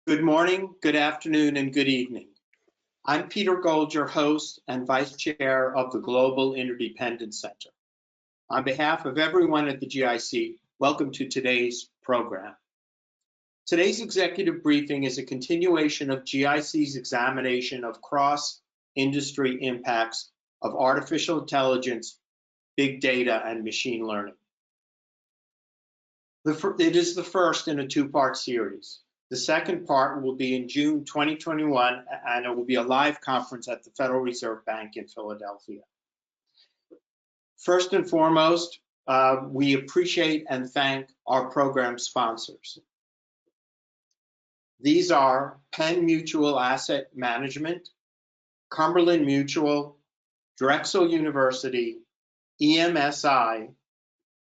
Good morning, good afternoon, and good evening. I'm Peter Gold, your host and Vice Chair of the Global Interdependence Center. On behalf of everyone at the GIC, welcome to today's program. Today's executive briefing is a continuation of GIC's examination of cross-industry impacts of artificial intelligence, big data, and machine learning. It is the first in a two-part series. The second part will be in June 2021, and it will be a live conference at the Federal Reserve Bank in Philadelphia. First and foremost, we appreciate and thank our program sponsors. These are Penn Mutual Asset Management, Cumberland Mutual, Drexel University, EMSI,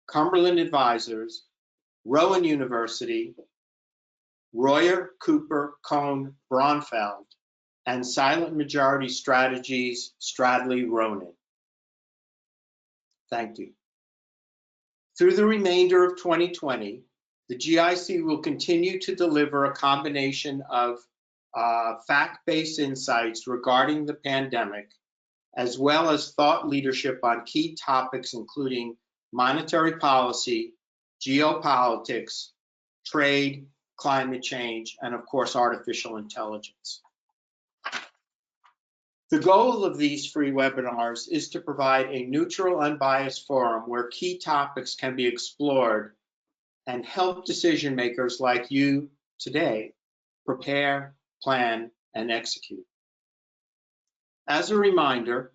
Cumberland Advisors, Rowan University, Royer, Cooper, Cohn, Braunfeld, and Silent Majority Strategies, Stradley, Ronan. Thank you. Through the remainder of 2020, the GIC will continue to deliver a combination of fact-based insights regarding the pandemic, as well as thought leadership on key topics including monetary policy, geopolitics, trade, climate change, and of course, artificial intelligence. The goal of these free webinars is to provide a neutral, unbiased forum where key topics can be explored and help decision makers like you today prepare, plan, and execute. As a reminder,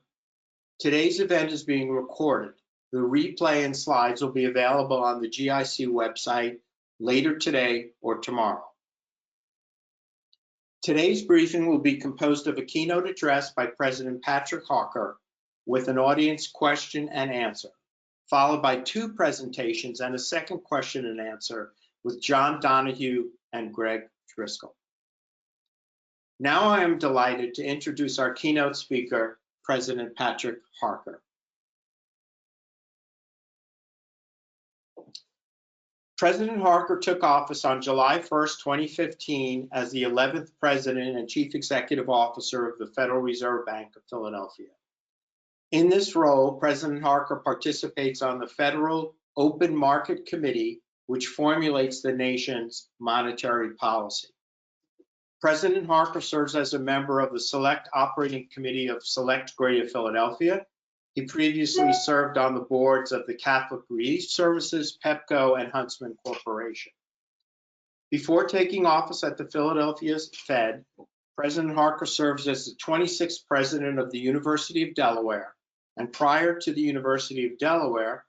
today's event is being recorded. The replay and slides will be available on the GIC website later today or tomorrow. Today's briefing will be composed of a keynote address by President Patrick Harker with an audience question and answer, followed by two presentations and a second question and answer with John Donohue and Greg Driscoll. Now I am delighted to introduce our keynote speaker, President Patrick Harker. President Harker took office on July 1st, 2015 as the 11th President and Chief Executive Officer of the Federal Reserve Bank of Philadelphia. In this role, President Harker participates on the Federal Open Market Committee, which formulates the nation's monetary policy. President Harker serves as a member of the Select Operating Committee of Select Greater Philadelphia. He previously served on the boards of the Catholic Relief Services, PEPCO, and Huntsman Corporation. Before taking office at the Philadelphia Fed, President Harker serves as the 26th president of the University of Delaware, and prior to the University of Delaware,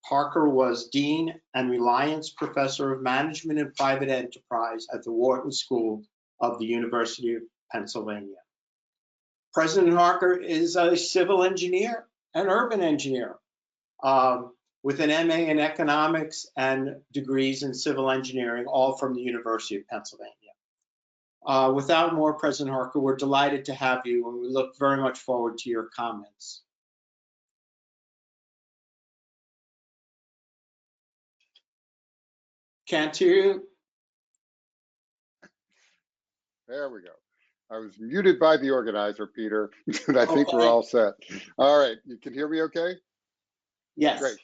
Harker was Dean and Reliance Professor of Management and Private Enterprise at the Wharton School of the University of Pennsylvania. President Harker is a civil engineer, an urban engineer, with an MA in economics and degrees in civil engineering, all from the University of Pennsylvania. Without more, President Harker, we're delighted to have you, and we look very much forward to your comments. Can't hear you. There we go. I was muted by the organizer, Peter, and I think we're all set. All right, you can hear me okay? Yes. Great.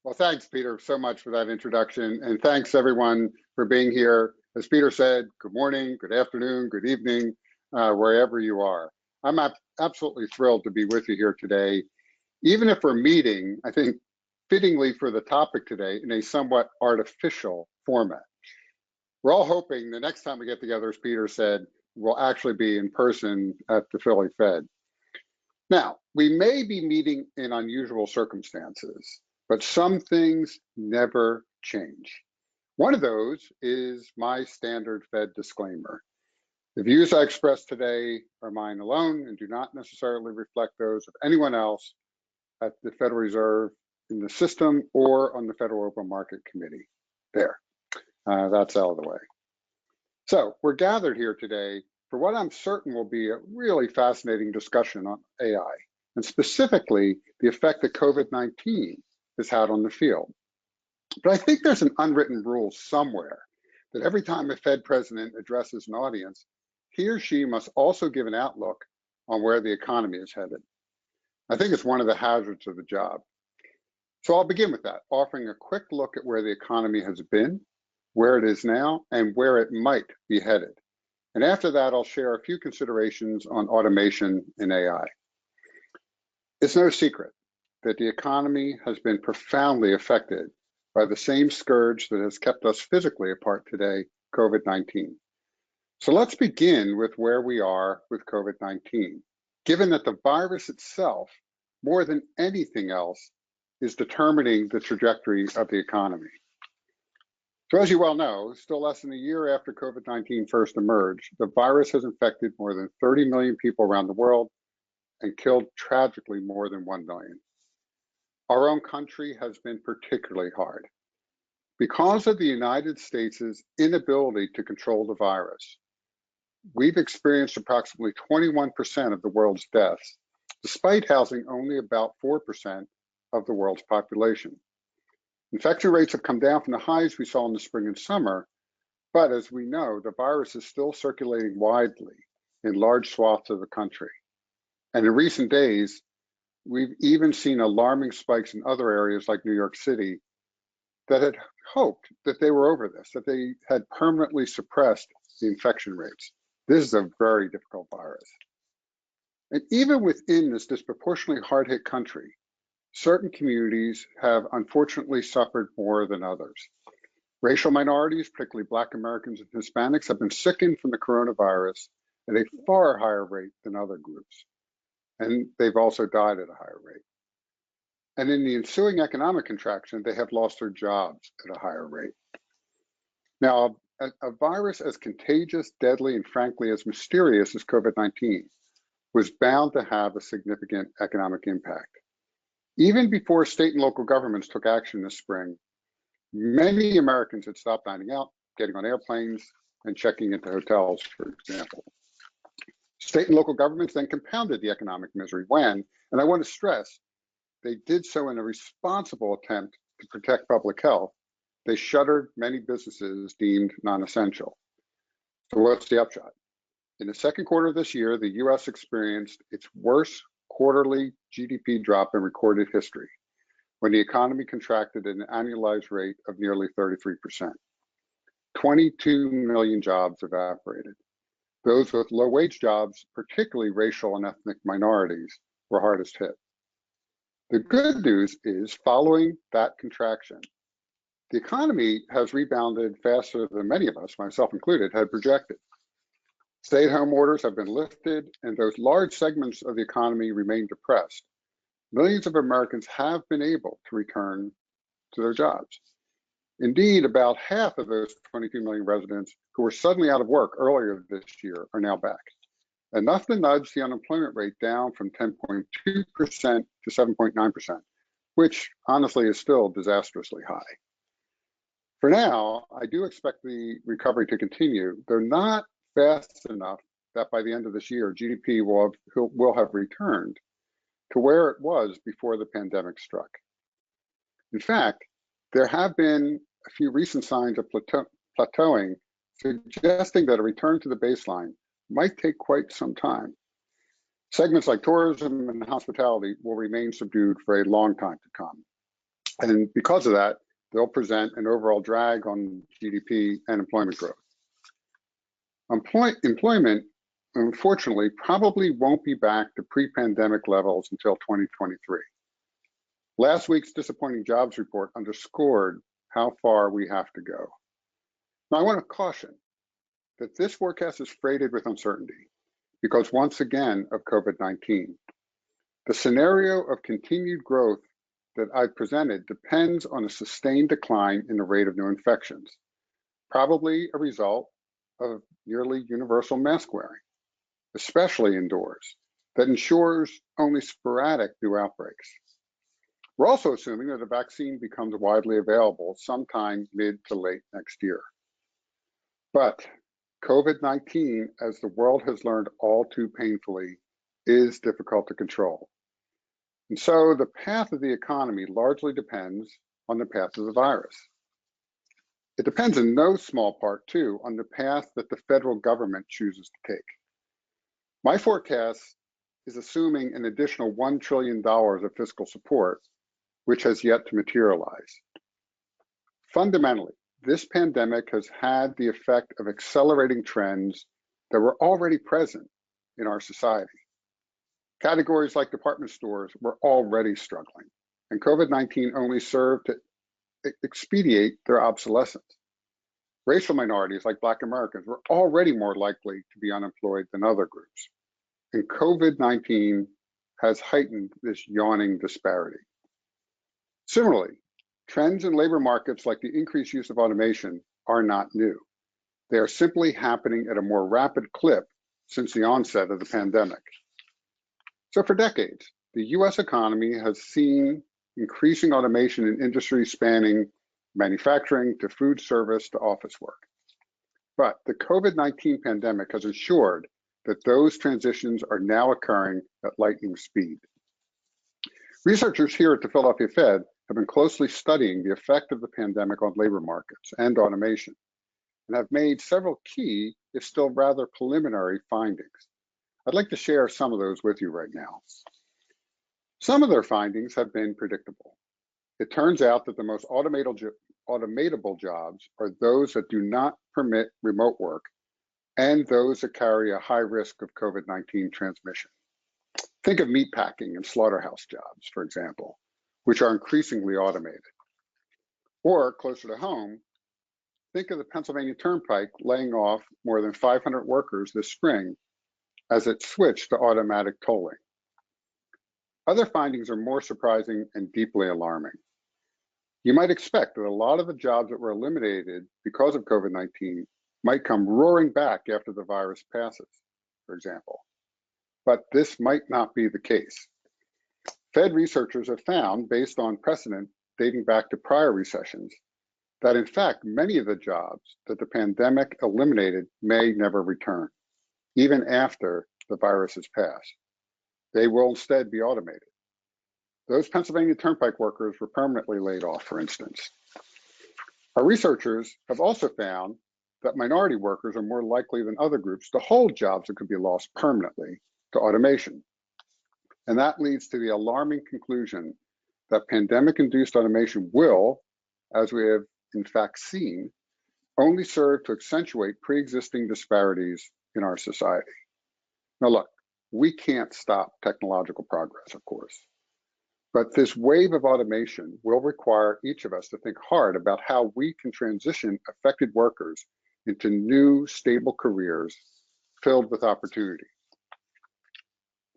Well, thanks, Peter, so much for that introduction, and thanks everyone for being here. As Peter said, good morning, good afternoon, good evening, wherever you are. I'm absolutely thrilled to be with you here today, even if we're meeting, I think, fittingly for the topic today, in a somewhat artificial format. We're all hoping the next time we get together, as Peter said, will actually be in person at the Philly Fed. Now, we may be meeting in unusual circumstances, but some things never change. One of those is my standard Fed disclaimer. The views I express today are mine alone and do not necessarily reflect those of anyone else at the Federal Reserve, in the system, or on the Federal Open Market Committee. There, that's out of the way. So we're gathered here today for what I'm certain will be a really fascinating discussion on AI, and specifically the effect that COVID-19 has had on the field. But I think there's an unwritten rule somewhere that every time a Fed president addresses an audience, he or she must also give an outlook on where the economy is headed. I think it's one of the hazards of the job. So I'll begin with that, offering a quick look at where the economy has been, where it is now, and where it might be headed. And after that, I'll share a few considerations on automation and AI. It's no secret that the economy has been profoundly affected by the same scourge that has kept us physically apart today, COVID-19. So let's begin with where we are with COVID-19, given that the virus itself, more than anything else, is determining the trajectory of the economy. So as you well know, still less than a year after COVID-19 first emerged, the virus has infected more than 30 million people around the world and killed tragically more than 1 million. Our own country has been particularly hard. Because of the United States' inability to control the virus, we've experienced approximately 21% of the world's deaths, despite housing only about 4% of the world's population. Infection rates have come down from the highs we saw in the spring and summer, but as we know, the virus is still circulating widely in large swaths of the country. And in recent days, we've even seen alarming spikes in other areas like New York City that had hoped that they were over this, that they had permanently suppressed the infection rates. This is a very difficult virus. And even within this disproportionately hard-hit country, certain communities have unfortunately suffered more than others. Racial minorities, particularly Black Americans and Hispanics, have been sickened from the coronavirus at a far higher rate than other groups. And they've also died at a higher rate. And in the ensuing economic contraction, they have lost their jobs at a higher rate. Now, a virus as contagious, deadly, and frankly as mysterious as COVID-19 was bound to have a significant economic impact. Even before state and local governments took action this spring, many Americans had stopped dining out, getting on airplanes, and checking into hotels, for example. State and local governments then compounded the economic misery when, and I want to stress, they did so in a responsible attempt to protect public health. They shuttered many businesses deemed non-essential. So what's the upshot? In the second quarter of this year, the US experienced its worst quarterly GDP drop in recorded history, when the economy contracted at an annualized rate of nearly 33%. 22 million jobs evaporated. Those with low-wage jobs, particularly racial and ethnic minorities, were hardest hit. The good news is, following that contraction, the economy has rebounded faster than many of us, myself included, had projected. Stay-at-home orders have been lifted, and those large segments of the economy remain depressed. Millions of Americans have been able to return to their jobs. Indeed, about half of those 22 million residents who were suddenly out of work earlier this year are now back, enough to nudge the unemployment rate down from 10.2% to 7.9%, which honestly is still disastrously high. For now, I do expect the recovery to continue, though not fast enough that by the end of this year, GDP will have returned to where it was before the pandemic struck. In fact, there have been a few recent signs of plateauing, suggesting that a return to the baseline might take quite some time. Segments like tourism and hospitality will remain subdued for a long time to come. And because of that, they'll present an overall drag on GDP and employment growth. Employment, unfortunately, probably won't be back to pre-pandemic levels until 2023. Last week's disappointing jobs report underscored how far we have to go. Now, I want to caution that this forecast is freighted with uncertainty because, once again, of COVID-19. The scenario of continued growth that I've presented depends on a sustained decline in the rate of new infections, probably a result of nearly universal mask wearing, especially indoors, that ensures only sporadic new outbreaks. We're also assuming that a vaccine becomes widely available sometime mid to late next year. But COVID-19, as the world has learned all too painfully, is difficult to control. And so the path of the economy largely depends on the path of the virus. It depends in no small part, too, on the path that the federal government chooses to take. My forecast is assuming an additional $1 trillion of fiscal support, which has yet to materialize. Fundamentally, this pandemic has had the effect of accelerating trends that were already present in our society. Categories like department stores were already struggling, and COVID-19 only served to expedite their obsolescence. Racial minorities like Black Americans were already more likely to be unemployed than other groups, and COVID-19 has heightened this yawning disparity. Similarly, trends in labor markets like the increased use of automation are not new. They are simply happening at a more rapid clip since the onset of the pandemic. So for decades, the US economy has seen increasing automation in industries spanning manufacturing to food service to office work. But the COVID-19 pandemic has ensured that those transitions are now occurring at lightning speed. Researchers here at the Philadelphia Fed have been closely studying the effect of the pandemic on labor markets and automation, and have made several key, if still rather preliminary, findings. I'd like to share some of those with you right now. Some of their findings have been predictable. It turns out that the most automatable jobs are those that do not permit remote work and those that carry a high risk of COVID-19 transmission. Think of meatpacking and slaughterhouse jobs, for example, which are increasingly automated. Or closer to home, think of the Pennsylvania Turnpike laying off more than 500 workers this spring as it switched to automatic tolling. Other findings are more surprising and deeply alarming. You might expect that a lot of the jobs that were eliminated because of COVID-19 might come roaring back after the virus passes, for example. But this might not be the case. Fed researchers have found, based on precedent dating back to prior recessions, that in fact, many of the jobs that the pandemic eliminated may never return, even after the virus has passed. They will instead be automated. Those Pennsylvania Turnpike workers were permanently laid off, for instance. Our researchers have also found that minority workers are more likely than other groups to hold jobs that could be lost permanently to automation. And that leads to the alarming conclusion that pandemic-induced automation will, as we have in fact seen, only serve to accentuate pre-existing disparities in our society. Now look, we can't stop technological progress, of course, but this wave of automation will require each of us to think hard about how we can transition affected workers into new, stable careers filled with opportunity.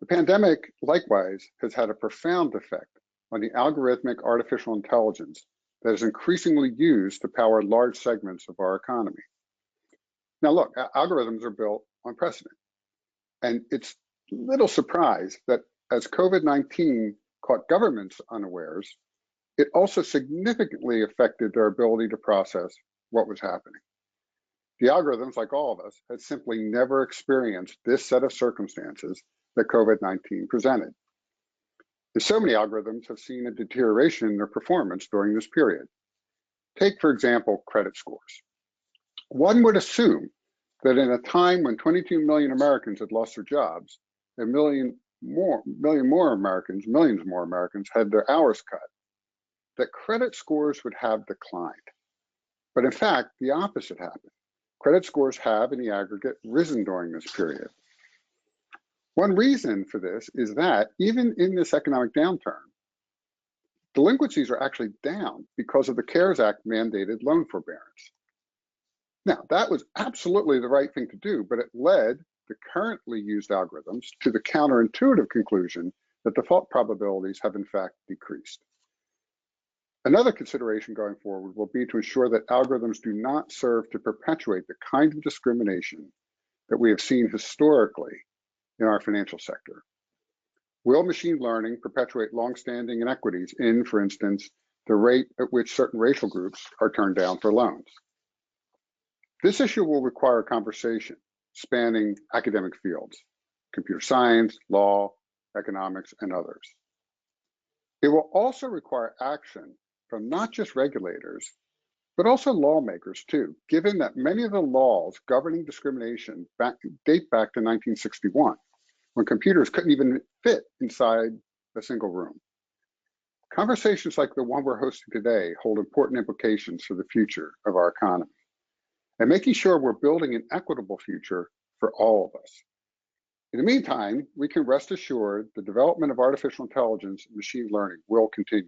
The pandemic, likewise, has had a profound effect on the algorithmic artificial intelligence that is increasingly used to power large segments of our economy. Now look, algorithms are built on precedent, and it's little surprise that as COVID-19 caught governments unawares, it also significantly affected their ability to process what was happening. The algorithms, like all of us, had simply never experienced this set of circumstances that COVID-19 presented. And so many algorithms have seen a deterioration in their performance during this period. Take, for example, credit scores. One would assume that in a time when 22 million Americans had lost their jobs, millions more Americans had their hours cut, that credit scores would have declined. But in fact, the opposite happened. Credit scores have, in the aggregate, risen during this period. One reason for this is that even in this economic downturn, delinquencies are actually down because of the CARES Act mandated loan forbearance. Now, that was absolutely the right thing to do, but it led the currently used algorithms to the counterintuitive conclusion that default probabilities have in fact decreased. Another consideration going forward will be to ensure that algorithms do not serve to perpetuate the kind of discrimination that we have seen historically in our financial sector. Will machine learning perpetuate longstanding inequities in, for instance, the rate at which certain racial groups are turned down for loans? This issue will require a conversation spanning academic fields, computer science, law, economics, and others. It will also require action from not just regulators, but also lawmakers too, given that many of the laws governing discrimination date back to 1961, when computers couldn't even fit inside a single room. Conversations like the one we're hosting today hold important implications for the future of our economy and making sure we're building an equitable future for all of us. In the meantime, we can rest assured the development of artificial intelligence and machine learning will continue.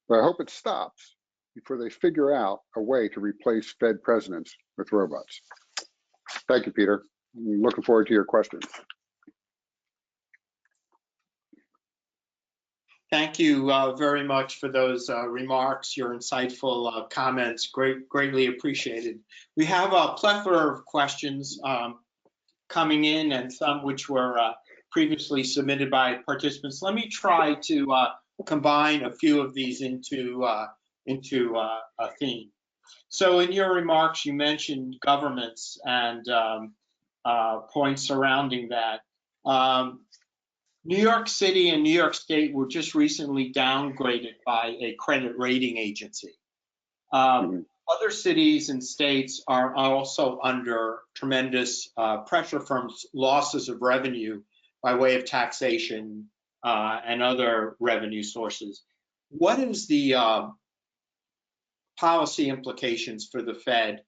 But I hope it stops before they figure out a way to replace Fed presidents with robots. Thank you, Peter. I'm looking forward to your questions. Thank you very much for those remarks, your insightful comments, greatly appreciated. We have a plethora of questions coming in, and some which were previously submitted by participants. Let me try to combine a few of these into a theme. So in your remarks, you mentioned governments and points surrounding that. New York City and New York State were just recently downgraded by a credit rating agency. Other cities and states are also under tremendous pressure from losses of revenue by way of taxation and other revenue sources. What is the policy implications for the Fed?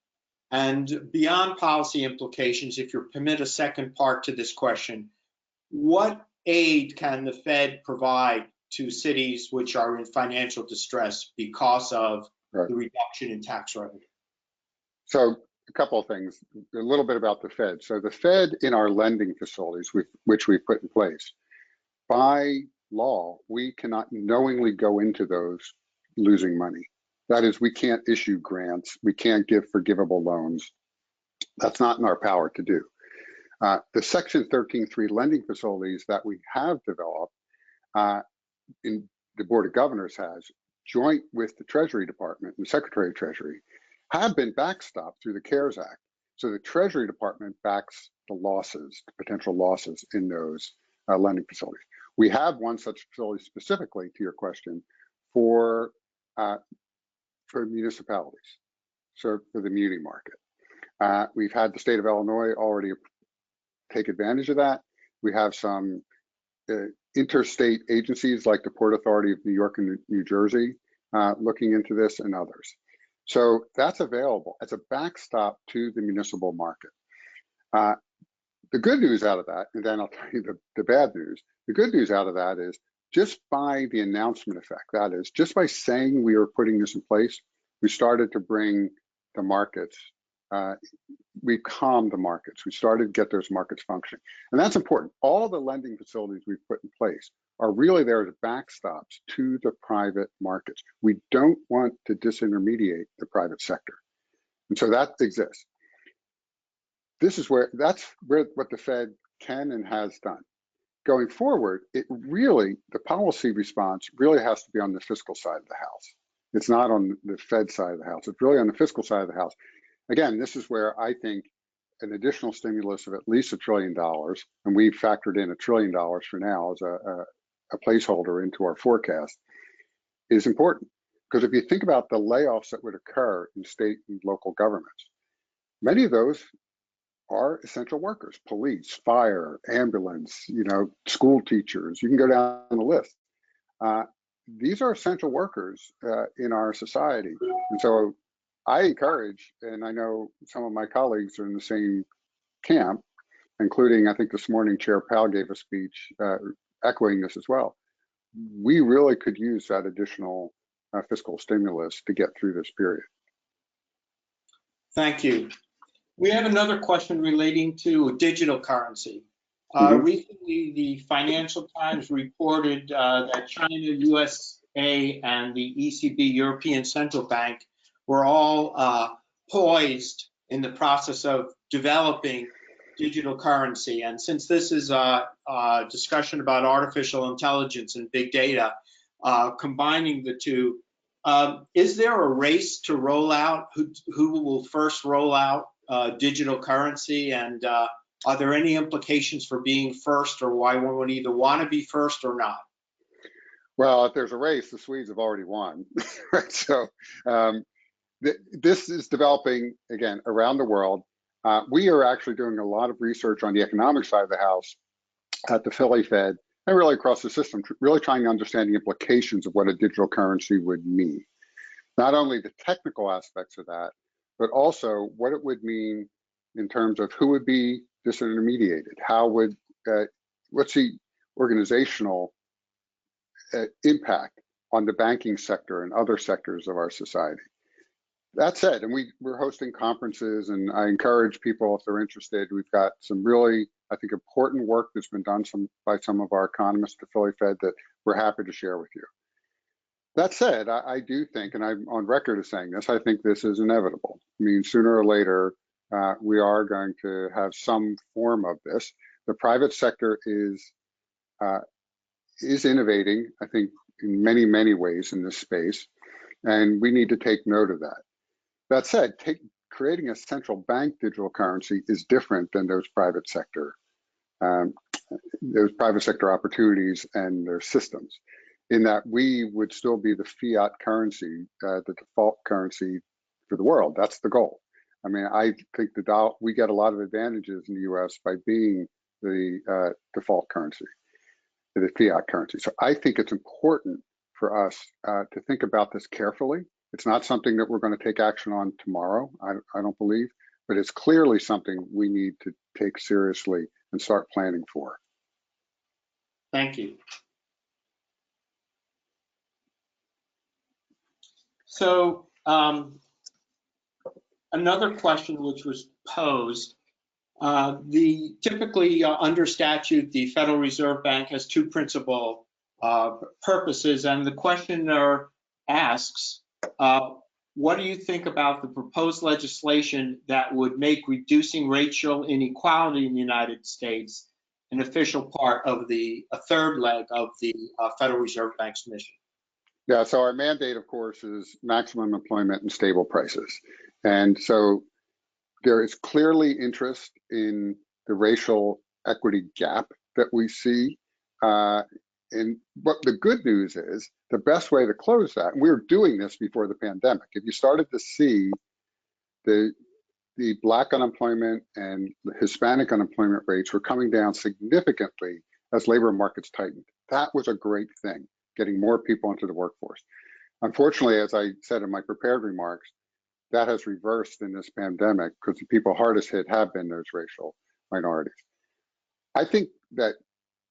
And beyond policy implications, if you permit a second part to this question, what aid can the Fed provide to cities which are in financial distress because of the reduction in tax revenue? So a couple of things, a little bit about the Fed. So the Fed in our lending facilities, which we put in place, by law, we cannot knowingly go into those losing money. That is, we can't issue grants, we can't give forgivable loans. That's not in our power to do. The Section 13.3 lending facilities that we have developed, in the Board of Governors has, joint with the Treasury Department and the Secretary of Treasury, have been backstopped through the CARES Act. So the Treasury Department backs the losses, the potential losses in those lending facilities. We have one such facility specifically, to your question, for municipalities, so for the muni market. We've had the state of Illinois already take advantage of that. We have some interstate agencies like the Port Authority of New York and New Jersey looking into this, and others. So that's available as a backstop to the municipal market. The good news out of that, and then I'll tell you the bad news. The good news out of that is just by the announcement effect, that is, just by saying we are putting this in place, we started to bring the markets, we calmed the markets. We started to get those markets functioning. And that's important. All the lending facilities we've put in place are really there as backstops to the private markets. We don't want to disintermediate the private sector. And so that exists. That's where what the Fed can and has done. Going forward, the policy response really has to be on the fiscal side of the house. It's not on the Fed side of the house. It's really on the fiscal side of the house. Again, this is where I think an additional stimulus of at least $1 trillion, and we've factored in $1 trillion for now as a placeholder into our forecast, is important. Because if you think about the layoffs that would occur in state and local governments, many of those are essential workers: police, fire, ambulance, school teachers. You can go down the list. These are essential workers in our society. And so I encourage, and I know some of my colleagues are in the same camp, including, I think this morning, Chair Powell gave a speech echoing this as well. We really could use that additional fiscal stimulus to get through this period. Thank you. We have another question relating to digital currency. Recently, the Financial Times reported that China, USA, and the ECB, European Central Bank, were all poised in the process of developing digital currency. And since this is a discussion about artificial intelligence and big data, combining the two, is there a race to roll out? Who will first roll out digital currency? And are there any implications for being first, or why one would either want to be first or not? Well, if there's a race, the Swedes have already won, right? So this is developing, again, around the world. We are actually doing a lot of research on the economic side of the house at the Philly Fed and really across the system, really trying to understand the implications of what a digital currency would mean. Not only the technical aspects of that, but also what it would mean in terms of who would be disintermediated, how would, what's the organizational impact on the banking sector and other sectors of our society. That said, and we're hosting conferences, and I encourage people, if they're interested, we've got some really, I think, important work that's been done by some of our economists at the Philly Fed that we're happy to share with you. That said, I do think, and I'm on record as saying this, I think this is inevitable. I mean, sooner or later, we are going to have some form of this. The private sector is innovating, I think, in many, many ways in this space, and we need to take note of that. That said, creating a central bank digital currency is different than those private sector opportunities and their systems, in that we would still be the fiat currency, the default currency for the world. That's the goal. I mean, I think we get a lot of advantages in the US by being the default currency, the fiat currency. So I think it's important for us to think about this carefully. It's not something that we're going to take action on tomorrow, I don't believe, but it's clearly something we need to take seriously and start planning for. Thank you. So another question which was posed, typically under statute, the Federal Reserve Bank has two principal purposes, and the questioner asks, what do you think about the proposed legislation that would make reducing racial inequality in the United States an official part of a third leg of the Federal Reserve Bank's mission? Yeah, so our mandate, of course, is maximum employment and stable prices. And so there is clearly interest in the racial equity gap that we see. And what the good news is, the best way to close that, and we were doing this before the pandemic, if you started to see the Black unemployment and the Hispanic unemployment rates were coming down significantly as labor markets tightened. That was a great thing, getting more people into the workforce. Unfortunately, as I said in my prepared remarks, that has reversed in this pandemic because the people hardest hit have been those racial minorities. I think that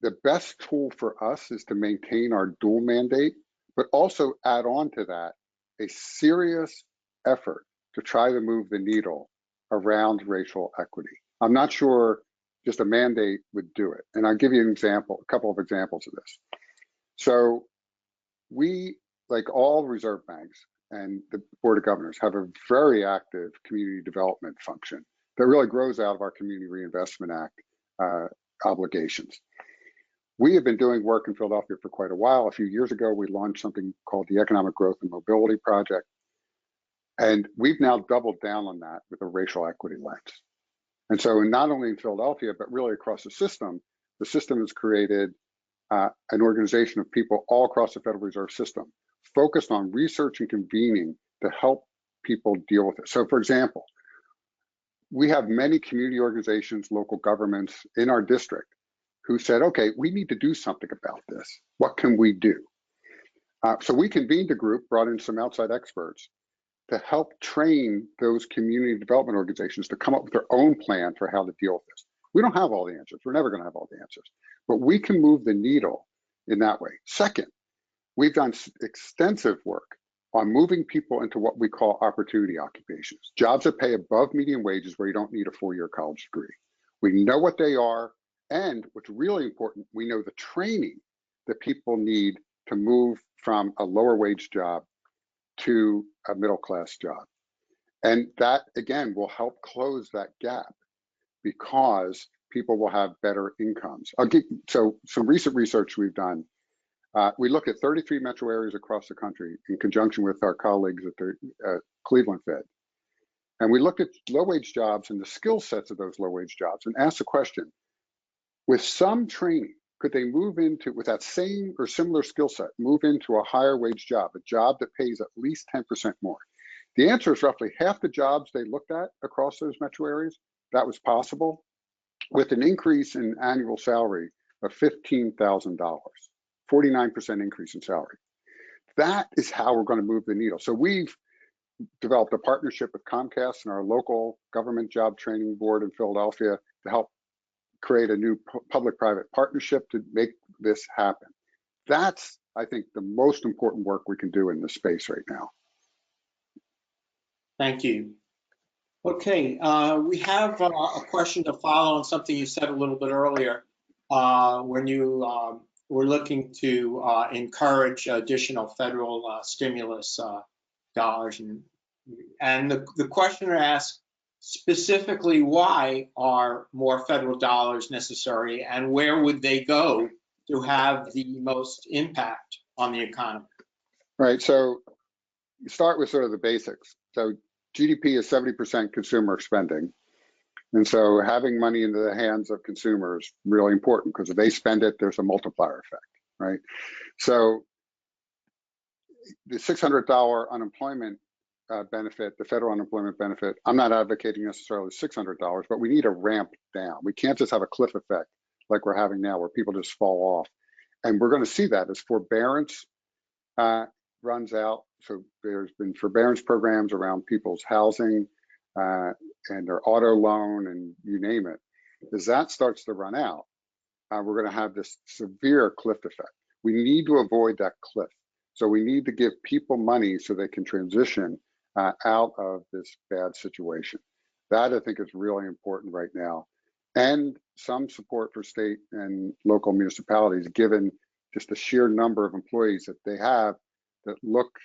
the best tool for us is to maintain our dual mandate, but also add on to that a serious effort to try to move the needle around racial equity. I'm not sure just a mandate would do it. And I'll give you an example, a couple of examples of this. So we, like all reserve banks and the Board of Governors, have a very active community development function that really grows out of our Community Reinvestment Act obligations. We have been doing work in Philadelphia for quite a while. A few years ago, we launched something called the Economic Growth and Mobility Project. And we've now doubled down on that with a racial equity lens. And so not only in Philadelphia, but really across the system has created an organization of people all across the Federal Reserve System focused on research and convening to help people deal with it. So for example, we have many community organizations, local governments in our district who said, okay, we need to do something about this. What can we do? So we convened a group, brought in some outside experts to help train those community development organizations to come up with their own plan for how to deal with this. We don't have all the answers. We're never going to have all the answers, but we can move the needle in that way. Second, we've done extensive work on moving people into what we call opportunity occupations, jobs that pay above median wages where you don't need a 4-year college degree. We know what they are, and what's really important, we know the training that people need to move from a lower wage job to a middle-class job. And that, again, will help close that gap because people will have better incomes. So some recent research we've done, we looked at 33 metro areas across the country in conjunction with our colleagues at the Cleveland Fed. And we looked at low-wage jobs and the skill sets of those low-wage jobs and asked the question, with some training, could they move into, with that same or similar skill set, move into a higher wage job, a job that pays at least 10% more? The answer is roughly half the jobs they looked at across those metro areas, that was possible with an increase in annual salary of $15,000, 49% increase in salary. That is how we're going to move the needle. So we've developed a partnership with Comcast and our local government job training board in Philadelphia to help create a new public-private partnership to make this happen. That's, I think, the most important work we can do in this space right now. Thank you. Okay, we have a question to follow on something you said a little bit earlier when you were looking to encourage additional federal stimulus dollars. And the questioner asked specifically, why are more federal dollars necessary and where would they go to have the most impact on the economy? Right, so you start with sort of the basics. So GDP is 70% consumer spending. And so having money into the hands of consumers is really important because if they spend it, there's a multiplier effect, right? So the $600 unemployment benefit, the federal unemployment benefit, I'm not advocating necessarily $600, but we need a ramp down. We can't just have a cliff effect like we're having now where people just fall off. And we're going to see that as forbearance runs out. So there's been forbearance programs around people's housing and their auto loan and you name it. As that starts to run out, we're going to have this severe cliff effect. We need to avoid that cliff. So we need to give people money so they can transition out of this bad situation. That I think is really important right now. And some support for state and local municipalities, given just the sheer number of employees that they have that look,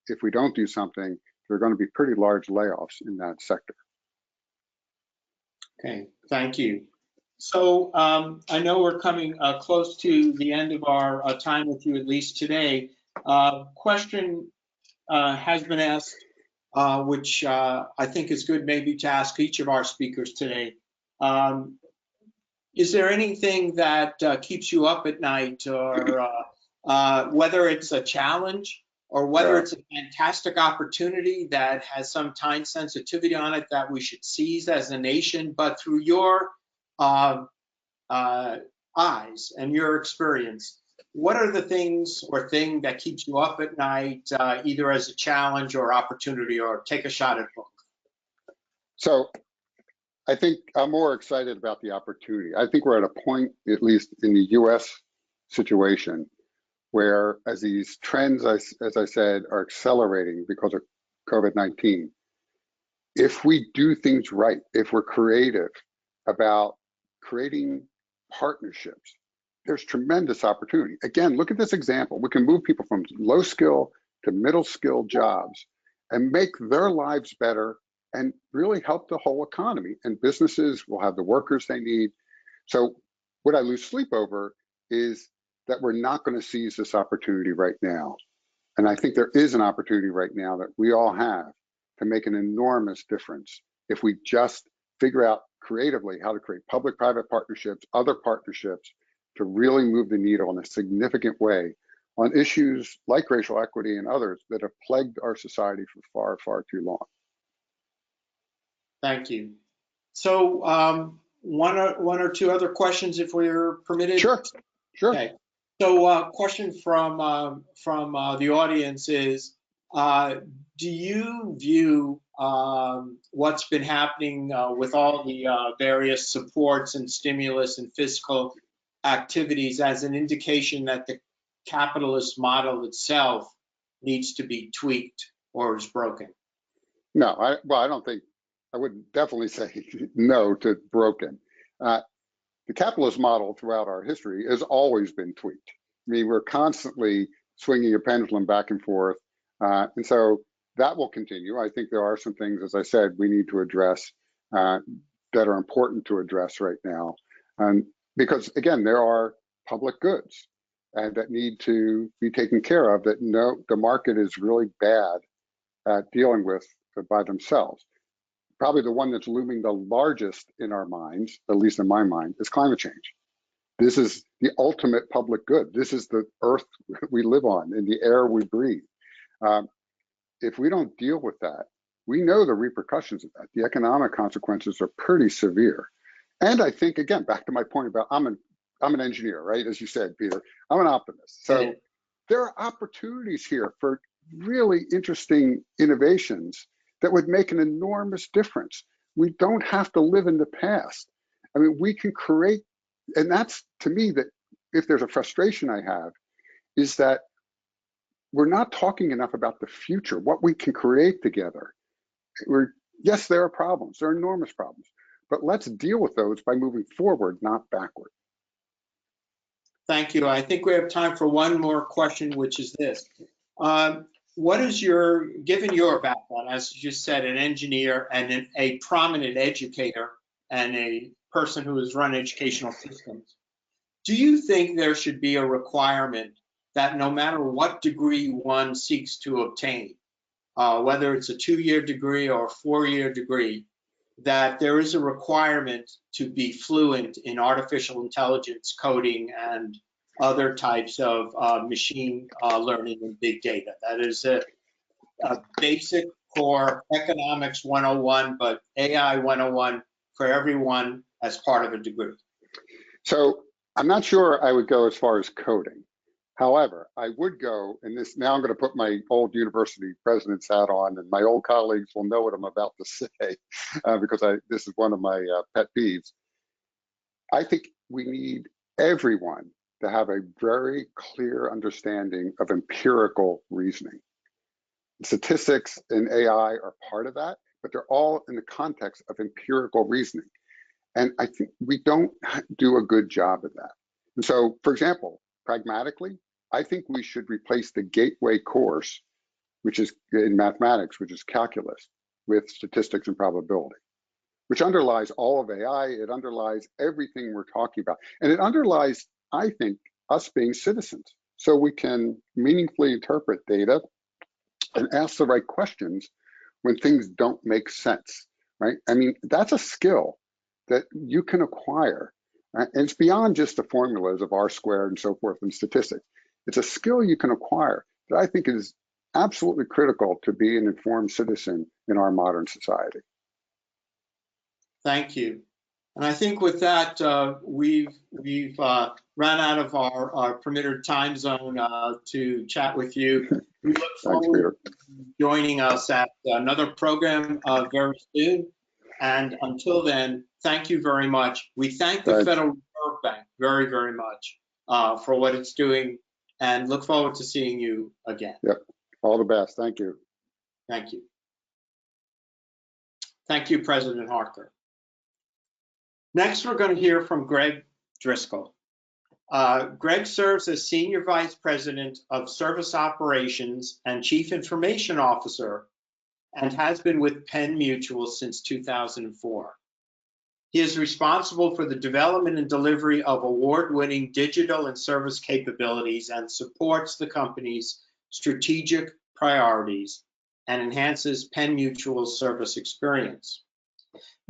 if we don't do something, there are going to be pretty large layoffs in that sector. Okay, thank you. So I know we're coming close to the end of our time with you, at least today. Question has been asked, which I think is good maybe to ask each of our speakers today. Is there anything that keeps you up at night, or whether it's a challenge or whether it's a fantastic opportunity that has some time sensitivity on it that we should seize as a nation, but through your eyes and your experience, what are the things or thing that keeps you up at night, either as a challenge or opportunity, or take a shot at both? So I think I'm more excited about the opportunity. I think we're at a point, at least in the US situation, where as these trends, as I said, are accelerating because of COVID-19, if we do things right, if we're creative about creating partnerships, there's tremendous opportunity. Again, look at this example. We can move people from low skill to middle skill jobs and make their lives better and really help the whole economy. And businesses will have the workers they need. So what I lose sleep over is that we're not going to seize this opportunity right now. And I think there is an opportunity right now that we all have to make an enormous difference if we just figure out creatively how to create public-private partnerships, other partnerships, to really move the needle in a significant way on issues like racial equity and others that have plagued our society for far, far too long. Thank you. So one or two other questions, if we're permitted. Sure. Okay. So question from the audience is, do you view what's been happening with all the various supports and stimulus and fiscal activities as an indication that the capitalist model itself needs to be tweaked or is broken? No, I don't think, I would definitely say no to broken. The capitalist model throughout our history has always been tweaked. I mean, we're constantly swinging a pendulum back and forth. And so that will continue. I think there are some things, as I said, we need to address that are important to address right now. Because again, there are public goods that need to be taken care of that the market is really bad at dealing with by themselves. Probably the one that's looming the largest in our minds, at least in my mind, is climate change. This is the ultimate public good. This is the earth we live on and the air we breathe. if we don't deal with that, we know the repercussions of that. The economic consequences are pretty severe. And I think, again, back to my point about I'm an engineer, right? As you said, Peter, I'm an optimist. So there are opportunities here for really interesting innovations that would make an enormous difference. We don't have to live in the past. I mean, we can create, and that's to me that if there's a frustration I have, is that we're not talking enough about the future, what we can create together. Yes, there are problems, there are enormous problems, but let's deal with those by moving forward, not backward. Thank you. I think we have time for one more question, which is this. What is given your background, as you just said, an engineer and a prominent educator and a person who has run educational systems, do you think there should be a requirement that no matter what degree one seeks to obtain, whether it's a 2-year degree or a 4-year degree, that there is a requirement to be fluent in artificial intelligence coding and other types of machine learning and big data? That is a basic core economics 101, but AI 101 for everyone as part of a degree. So I'm not sure I would go as far as coding. However, I would go, and this now I'm going to put my old university president's hat on, and my old colleagues will know what I'm about to say because this is one of my pet peeves. I think we need everyone to have a very clear understanding of empirical reasoning. Statistics and AI are part of that, but they're all in the context of empirical reasoning. And I think we don't do a good job of that. And so, for example, pragmatically, I think we should replace the gateway course, which is in mathematics, which is calculus, with statistics and probability, which underlies all of AI. It underlies everything we're talking about. And it underlies, I think, us being citizens. So we can meaningfully interpret data and ask the right questions when things don't make sense, right? I mean, that's a skill that you can acquire. Right? And it's beyond just the formulas of R squared and so forth and statistics. It's a skill you can acquire that I think is absolutely critical to be an informed citizen in our modern society. Thank you. And I think with that, we've ran out of our permitted time zone to chat with you. We look forward to joining us at another program very soon. And until then, thank you very much. We thank the Federal Reserve Bank very, very much for what it's doing, and look forward to seeing you again. Yep. All the best. Thank you. Thank you. Thank you, President Harker. Next, we're going to hear from Greg Driscoll. Greg serves as Senior Vice President of Service Operations and Chief Information Officer and has been with Penn Mutual since 2004. He is responsible for the development and delivery of award-winning digital and service capabilities and supports the company's strategic priorities and enhances Penn Mutual's service experience.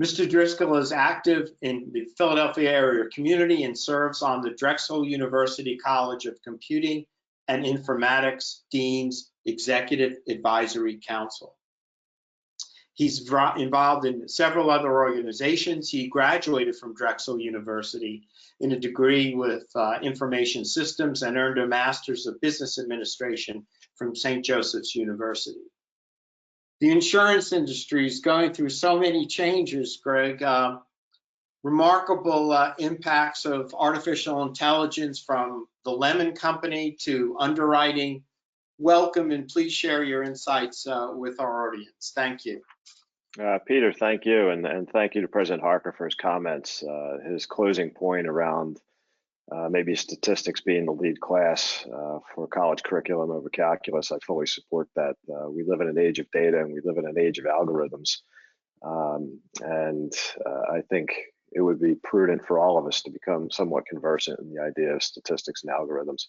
Mr. Driscoll is active in the Philadelphia area community and serves on the Drexel University College of Computing and Informatics Dean's Executive Advisory Council. He's involved in several other organizations. He graduated from Drexel University in a degree with information systems and earned a master's of business administration from St. Joseph's University. The insurance industry is going through so many changes, Greg. Remarkable impacts of artificial intelligence from the Lemon Company to underwriting. Welcome, and please share your insights with our audience. Thank you. Peter, thank you, and thank you to President Harker for his comments. His closing point around maybe statistics being the lead class for college curriculum over calculus, I fully support that. We live in an age of data and we live in an age of algorithms. I think it would be prudent for all of us to become somewhat conversant in the idea of statistics and algorithms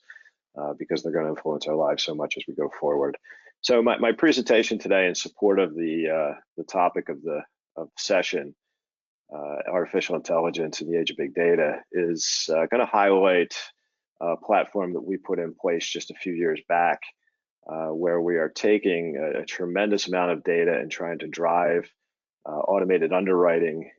because they're going to influence our lives so much as we go forward. So my presentation today in support of the topic of the session, artificial intelligence in the age of big data, is going to highlight a platform that we put in place just a few years back where we are taking a tremendous amount of data and trying to drive automated underwriting.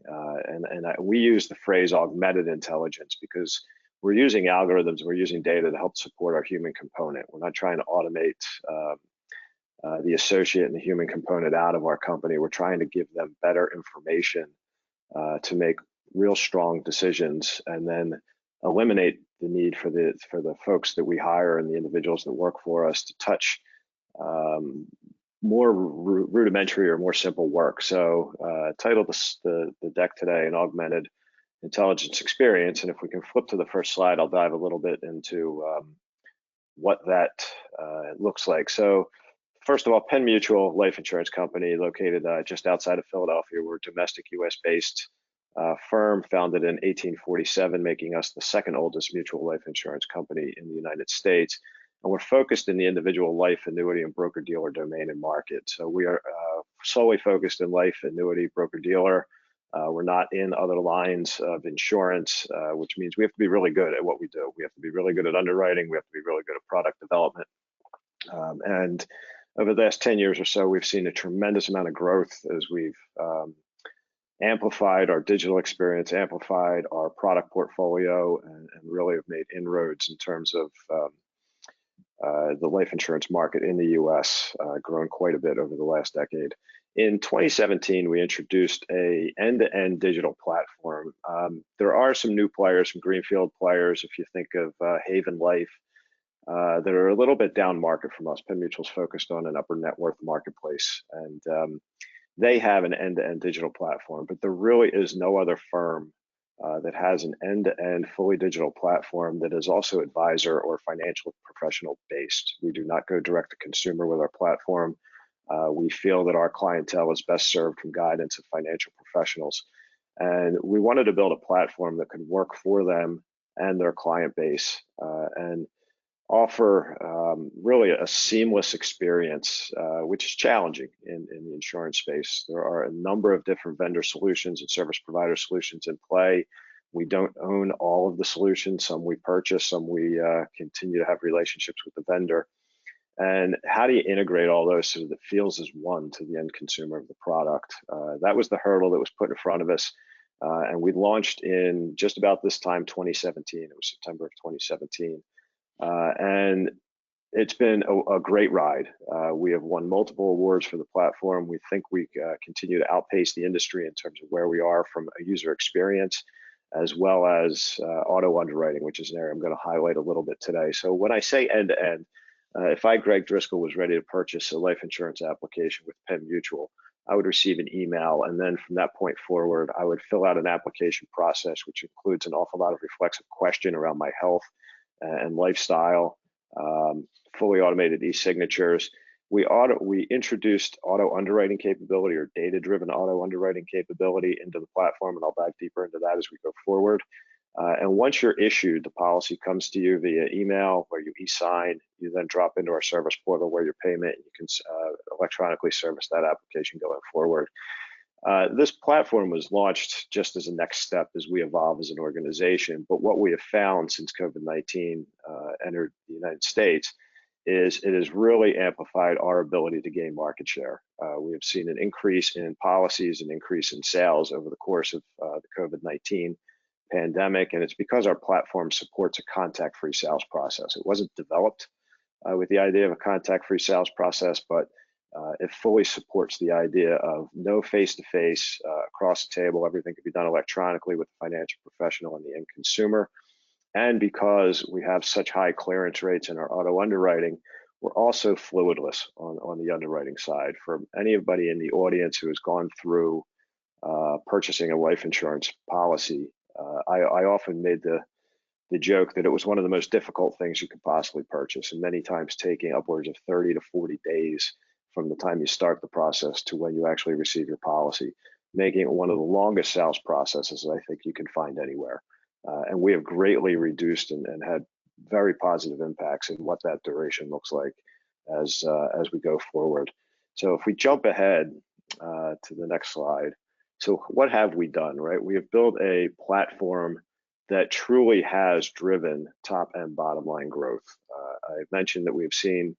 We use the phrase augmented intelligence because we're using algorithms, we're using data to help support our human component. We're not trying to automate the associate and the human component out of our company. We're trying to give them better information to make real strong decisions, and then eliminate the need for the folks that we hire and the individuals that work for us to touch more rudimentary or more simple work. So titled the deck today, an augmented intelligence experience. And if we can flip to the first slide, I'll dive a little bit into what that looks like. So first of all, Penn Mutual Life Insurance Company, located just outside of Philadelphia. We're a domestic US-based firm founded in 1847, making us the second oldest mutual life insurance company in the United States. And we're focused in the individual life, annuity, and broker-dealer domain and market. So we are solely focused in life, annuity, broker-dealer. We're not in other lines of insurance, which means we have to be really good at what we do. We have to be really good at underwriting. We have to be really good at product development. And over the last 10 years or so, we've seen a tremendous amount of growth as we've amplified our digital experience, amplified our product portfolio, and really have made inroads in terms of the life insurance market in the US, grown quite a bit over the last decade. In 2017, we introduced a end-to-end digital platform. There are some new players, some greenfield players, if you think of Haven Life, that are a little bit down market from us. Penn Mutual's focused on an upper net worth marketplace, and they have an end-to-end digital platform, but there really is no other firm that has an end-to-end fully digital platform that is also advisor or financial professional based. We do not go direct to consumer with our platform. We feel that our clientele is best served from guidance of financial professionals. And we wanted to build a platform that could work for them and their client base, and offer really a seamless experience, which is challenging in the insurance space. There are a number of different vendor solutions and service provider solutions in play. We don't own all of the solutions. Some we purchase, some we continue to have relationships with the vendor. And how do you integrate all those so that it feels as one to the end consumer of the product? That was the hurdle that was put in front of us. And we launched in just about this time, 2017. It was September of 2017. And it's been a great ride. We have won multiple awards for the platform. We think we continue to outpace the industry in terms of where we are from a user experience, as well as auto underwriting, which is an area I'm going to highlight a little bit today. So when I say end-to-end, if I, Greg Driscoll, was ready to purchase a life insurance application with Penn Mutual, I would receive an email, and then from that point forward, I would fill out an application process, which includes an awful lot of reflexive question around my health and lifestyle, fully automated e-signatures. We introduced auto underwriting capability, or data-driven auto underwriting capability, into the platform, and I'll dive deeper into that as we go forward. And once you're issued, the policy comes to you via email, where you e-sign. You then drop into our service portal where your payment, and you can electronically service that application going forward. This platform was launched just as a next step as we evolve as an organization. But what we have found since COVID-19 entered the United States is it has really amplified our ability to gain market share. We have seen an increase in policies, an increase in sales over the course of the COVID-19 pandemic, and it's because our platform supports a contact-free sales process. It wasn't developed with the idea of a contact-free sales process, but it fully supports the idea of no face-to-face, across the table. Everything can be done electronically with the financial professional and the end consumer. And because we have such high clearance rates in our auto underwriting, we're also fluidless on the underwriting side. For anybody in the audience who has gone through purchasing a life insurance policy, I often made the joke that it was one of the most difficult things you could possibly purchase, and many times taking upwards of 30 to 40 days from the time you start the process to when you actually receive your policy, making it one of the longest sales processes I think you can find anywhere. And we have greatly reduced and had very positive impacts in what that duration looks like as we go forward. So if we jump ahead to the next slide. So what have we done, right? We have built a platform that truly has driven top and bottom line growth. I mentioned that we've seen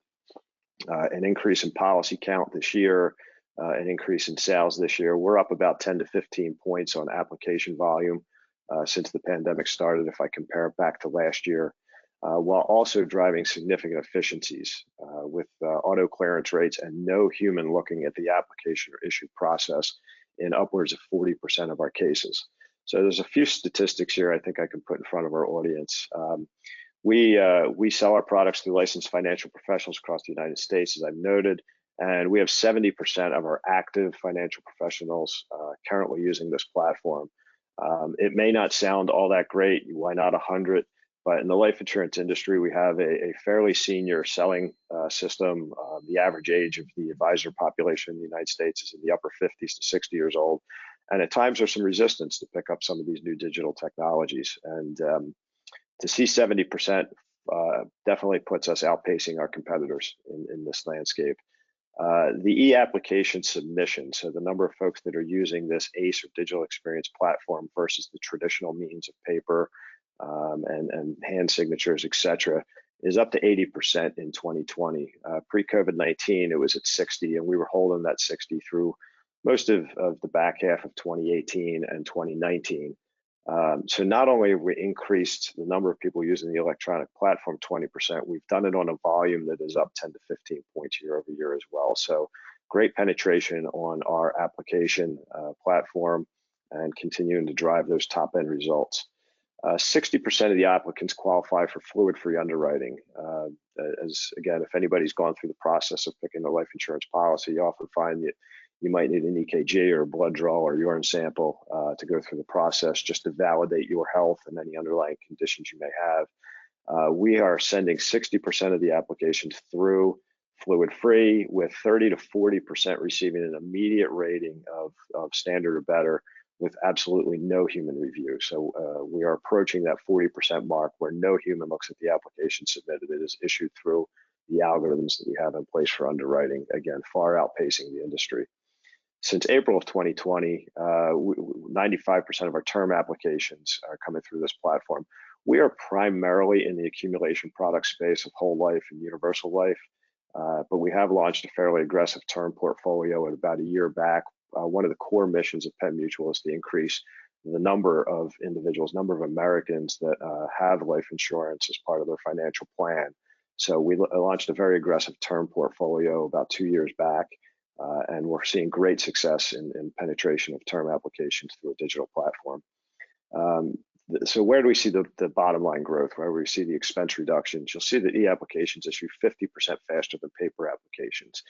an increase in policy count this year, an increase in sales this year. We're up about 10 to 15 points on application volume since the pandemic started, if I compare it back to last year, while also driving significant efficiencies with auto clearance rates and no human looking at the application or issue process in upwards of 40% of our cases. So there's a few statistics here I think I can put in front of our audience. We sell our products through licensed financial professionals across the United States, as I've noted, and we have 70% of our active financial professionals currently using this platform. It may not sound all that great, why not 100? But in the life insurance industry, we have a fairly senior selling system. The average age of the advisor population in the United States is in the upper 50s to 60 years old. And at times there's some resistance to pick up some of these new digital technologies. And to see 70% definitely puts us outpacing our competitors in this landscape. The e-application submission, so the number of folks that are using this ACE or digital experience platform versus the traditional means of paper and hand signatures, et cetera, is up to 80% in 2020. Pre-COVID-19, it was at 60, and we were holding that 60 through most of the back half of 2018 and 2019. So not only have we increased the number of people using the electronic platform 20%, we've done it on a volume that is up 10 to 15 points year over year as well. So great penetration on our application platform and continuing to drive those top end results. 60% of the applicants qualify for fluid-free underwriting. As again, if anybody's gone through the process of picking a life insurance policy, you often find that you might need an EKG or a blood draw or urine sample to go through the process just to validate your health and any underlying conditions you may have. We are sending 60% of the applications through fluid-free, with 30 to 40% receiving an immediate rating of standard or better, with absolutely no human review. So we are approaching that 40% mark where no human looks at the application submitted. It is issued through the algorithms that we have in place for underwriting, again, far outpacing the industry. Since April of 2020, 95% of our term applications are coming through this platform. We are primarily in the accumulation product space of whole life and universal life, but we have launched a fairly aggressive term portfolio at about a year back. One of the core missions of Penn Mutual is to increase the number of individuals, number of Americans that have life insurance as part of their financial plan. So we launched a very aggressive term portfolio about 2 years back, and we're seeing great success in penetration of term applications through a digital platform. So where do we see the bottom line growth? Where we see the expense reductions? You'll see that e-applications issue 50% faster than paper applications.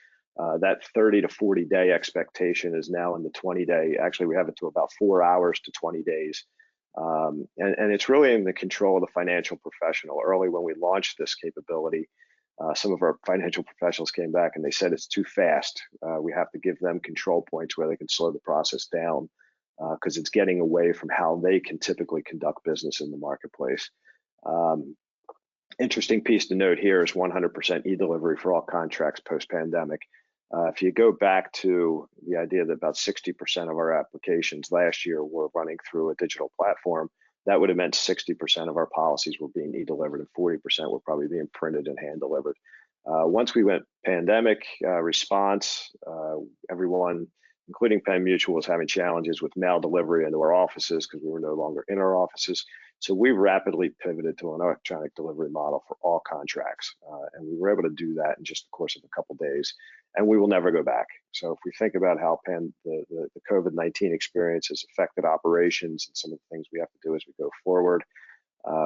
That 30 to 40 day expectation is now in the 20-day. Actually, we have it to about 4 hours to 20 days. And it's really in the control of the financial professional. Early when we launched this capability, some of our financial professionals came back and they said it's too fast. We have to give them control points where they can slow the process down, because it's getting away from how they can typically conduct business in the marketplace. Interesting piece to note here is 100% e-delivery for all contracts post-pandemic. If you go back to the idea that about 60% of our applications last year were running through a digital platform, that would have meant 60% of our policies were being e-delivered and 40% were probably being printed and hand-delivered. Once we went pandemic response, everyone, including Penn Mutual, was having challenges with mail delivery into our offices because we were no longer in our offices. So we rapidly pivoted to an electronic delivery model for all contracts. And we were able to do that in just the course of a couple of days, and we will never go back. So if we think about how the COVID-19 experience has affected operations and some of the things we have to do as we go forward,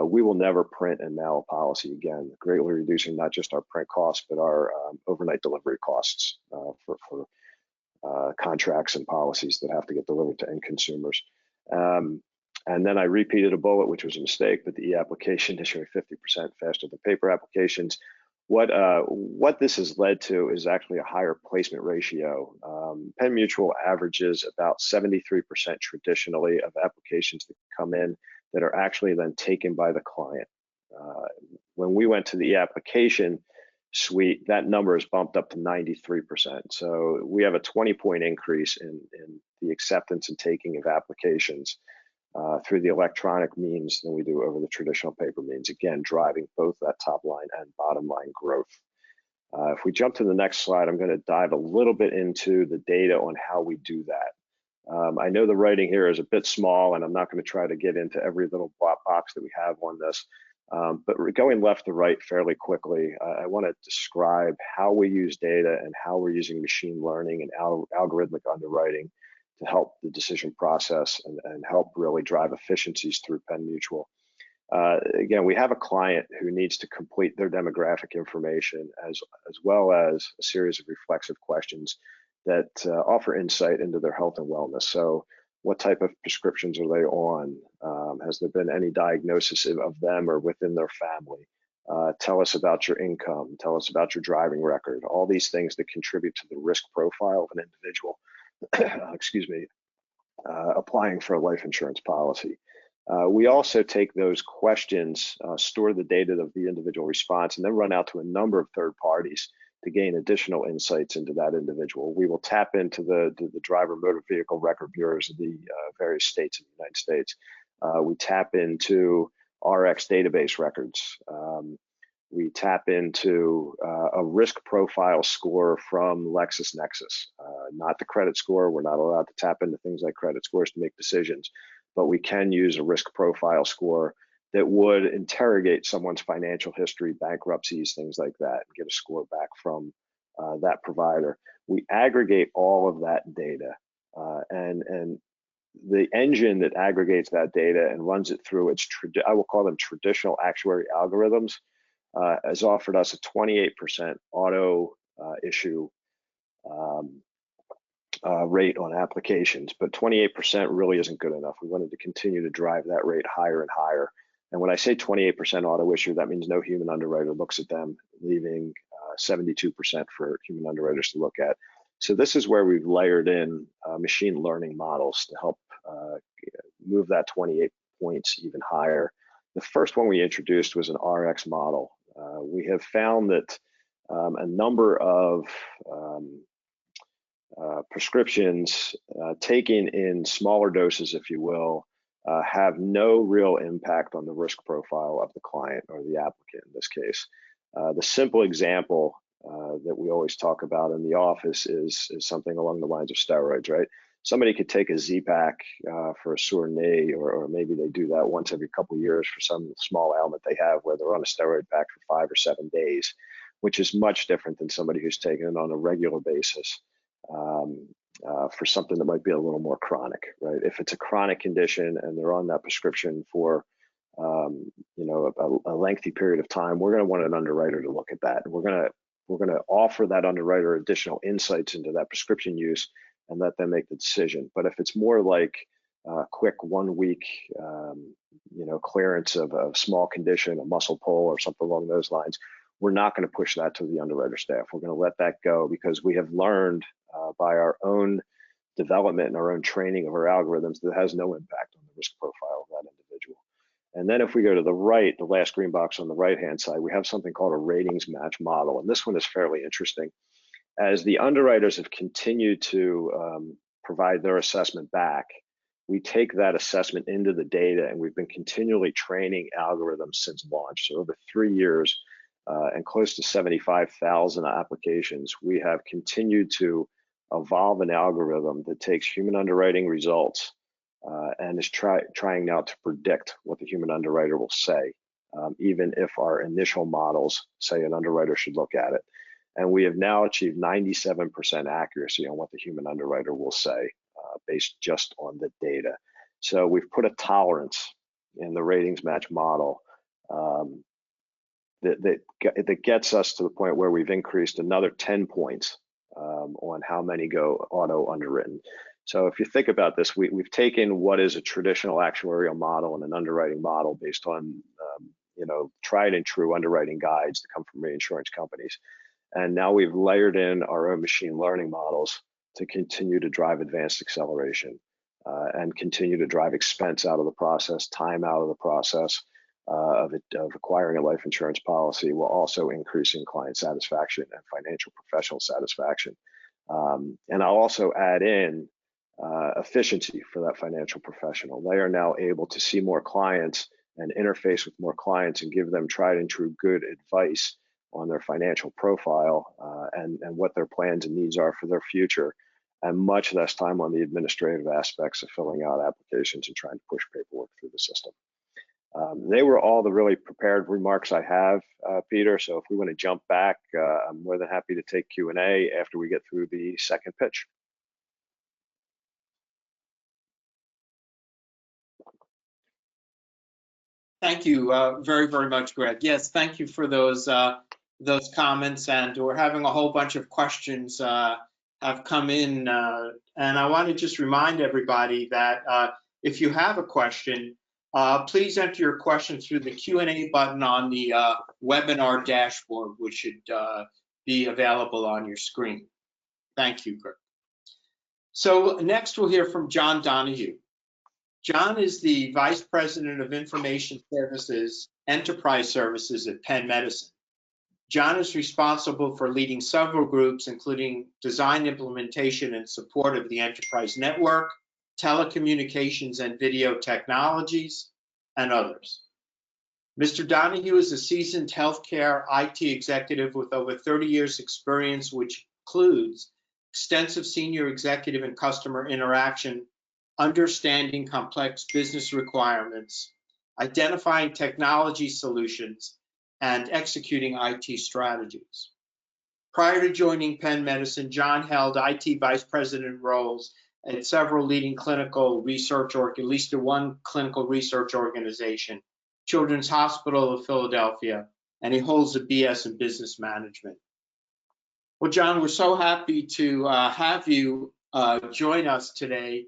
we will never print and mail a policy again, greatly reducing not just our print costs, but our overnight delivery costs for contracts and policies that have to get delivered to end consumers. And then I repeated a bullet, which was a mistake, but the e-application issuing 50% faster than paper applications. What this has led to is actually a higher placement ratio. Penn Mutual averages about 73% traditionally of applications that come in that are actually then taken by the client. When we went to the e-application suite, that number is bumped up to 93%. So we have a 20-point increase in the acceptance and taking of applications through the electronic means than we do over the traditional paper means, again, driving both that top line and bottom line growth. If we jump to the next slide, I'm going to dive a little bit into the data on how we do that. I know the writing here is a bit small, and I'm not going to try to get into every little box that we have on this, but we're going left to right fairly quickly. I want to describe how we use data and how we're using machine learning and algorithmic underwriting to help the decision process and help really drive efficiencies through Penn Mutual. Again, we have a client who needs to complete their demographic information as well as a series of reflexive questions that offer insight into their health and wellness. So what type of prescriptions are they on? Has there been any diagnosis of them or within their family? Tell us about your income. Tell us about your driving record. All these things that contribute to the risk profile of an individual, excuse me, applying for a life insurance policy. We also take those questions, store the data of the individual response, and then run out to a number of third parties to gain additional insights into that individual. We will tap into the driver motor vehicle record bureaus of the various states in the United States. We tap into RX database records. We tap into a risk profile score from LexisNexis, not the credit score. We're not allowed to tap into things like credit scores to make decisions, but we can use a risk profile score that would interrogate someone's financial history, bankruptcies, things like that, and get a score back from that provider. We aggregate all of that data, and the engine that aggregates that data and runs it through its, I will call them traditional actuary algorithms, has offered us a 28% auto issue rate on applications, but 28% really isn't good enough. We wanted to continue to drive that rate higher and higher. And when I say 28% auto issue, that means no human underwriter looks at them, leaving 72% for human underwriters to look at. So this is where we've layered in machine learning models to help move that 28 points even higher. The first one we introduced was an RX model. We have found that a number of prescriptions taken in smaller doses, if you will, have no real impact on the risk profile of the client or the applicant in this case. The simple example that we always talk about in the office is something along the lines of steroids, right? Somebody could take a Z-Pack for a sore knee, or maybe they do that once every couple of years for some small ailment they have where they're on a steroid pack for 5 or 7 days, which is much different than somebody who's taking it on a regular basis for something that might be a little more chronic, right? If it's a chronic condition and they're on that prescription for a lengthy period of time, we're going to want an underwriter to look at that, and we're going to offer that underwriter additional insights into that prescription use and let them make the decision. But if it's more like a quick 1 week, clearance of a small condition, a muscle pull or something along those lines, we're not going to push that to the underwriter staff. We're going to let that go because we have learned by our own development and our own training of our algorithms that has no impact on the risk profile of that individual. And then if we go to the right, the last green box on the right-hand side, we have something called a ratings match model. And this one is fairly interesting. As the underwriters have continued to provide their assessment back, we take that assessment into the data, and we've been continually training algorithms since launch. So over 3 years and close to 75,000 applications, we have continued to evolve an algorithm that takes human underwriting results and is trying now to predict what the human underwriter will say, even if our initial models say an underwriter should look at it. And we have now achieved 97% accuracy on what the human underwriter will say based just on the data. So we've put a tolerance in the ratings match model that gets us to the point where we've increased another 10 points on how many go auto underwritten. So if you think about this, we've taken what is a traditional actuarial model and an underwriting model based on tried and true underwriting guides that come from reinsurance companies. And now we've layered in our own machine learning models to continue to drive advanced acceleration and continue to drive expense out of the process, time out of the process of acquiring a life insurance policy, while also increasing client satisfaction and financial professional satisfaction. And I'll also add in efficiency for that financial professional. They are now able to see more clients and interface with more clients and give them tried and true good advice on their financial profile and what their plans and needs are for their future, and much less time on the administrative aspects of filling out applications and trying to push paperwork through the system. They were all the really prepared remarks I have, Peter. So if we want to jump back, I'm more than happy to take Q&A after we get through the second pitch. Thank you very, very much, Greg. Yes, thank you for those comments, and we're having a whole bunch of questions have come in, and I want to just remind everybody that if you have a question, please enter your question through the Q&A button on the webinar dashboard, which should be available on your screen. Thank you, Greg. So next we'll hear from John Donohue. John is the Vice President of Information Services, Enterprise Services at Penn Medicine. John is responsible for leading several groups, including design, implementation, and support of the enterprise network, telecommunications and video technologies, and others. Mr. Donohue is a seasoned healthcare IT executive with over 30 years experience, which includes extensive senior executive and customer interaction, understanding complex business requirements, identifying technology solutions, and executing IT strategies. Prior to joining Penn Medicine, John held IT vice president roles at several leading clinical research, or at least one clinical research organization, Children's Hospital of Philadelphia, and he holds a BS in business management. Well, John, we're so happy to have you join us today,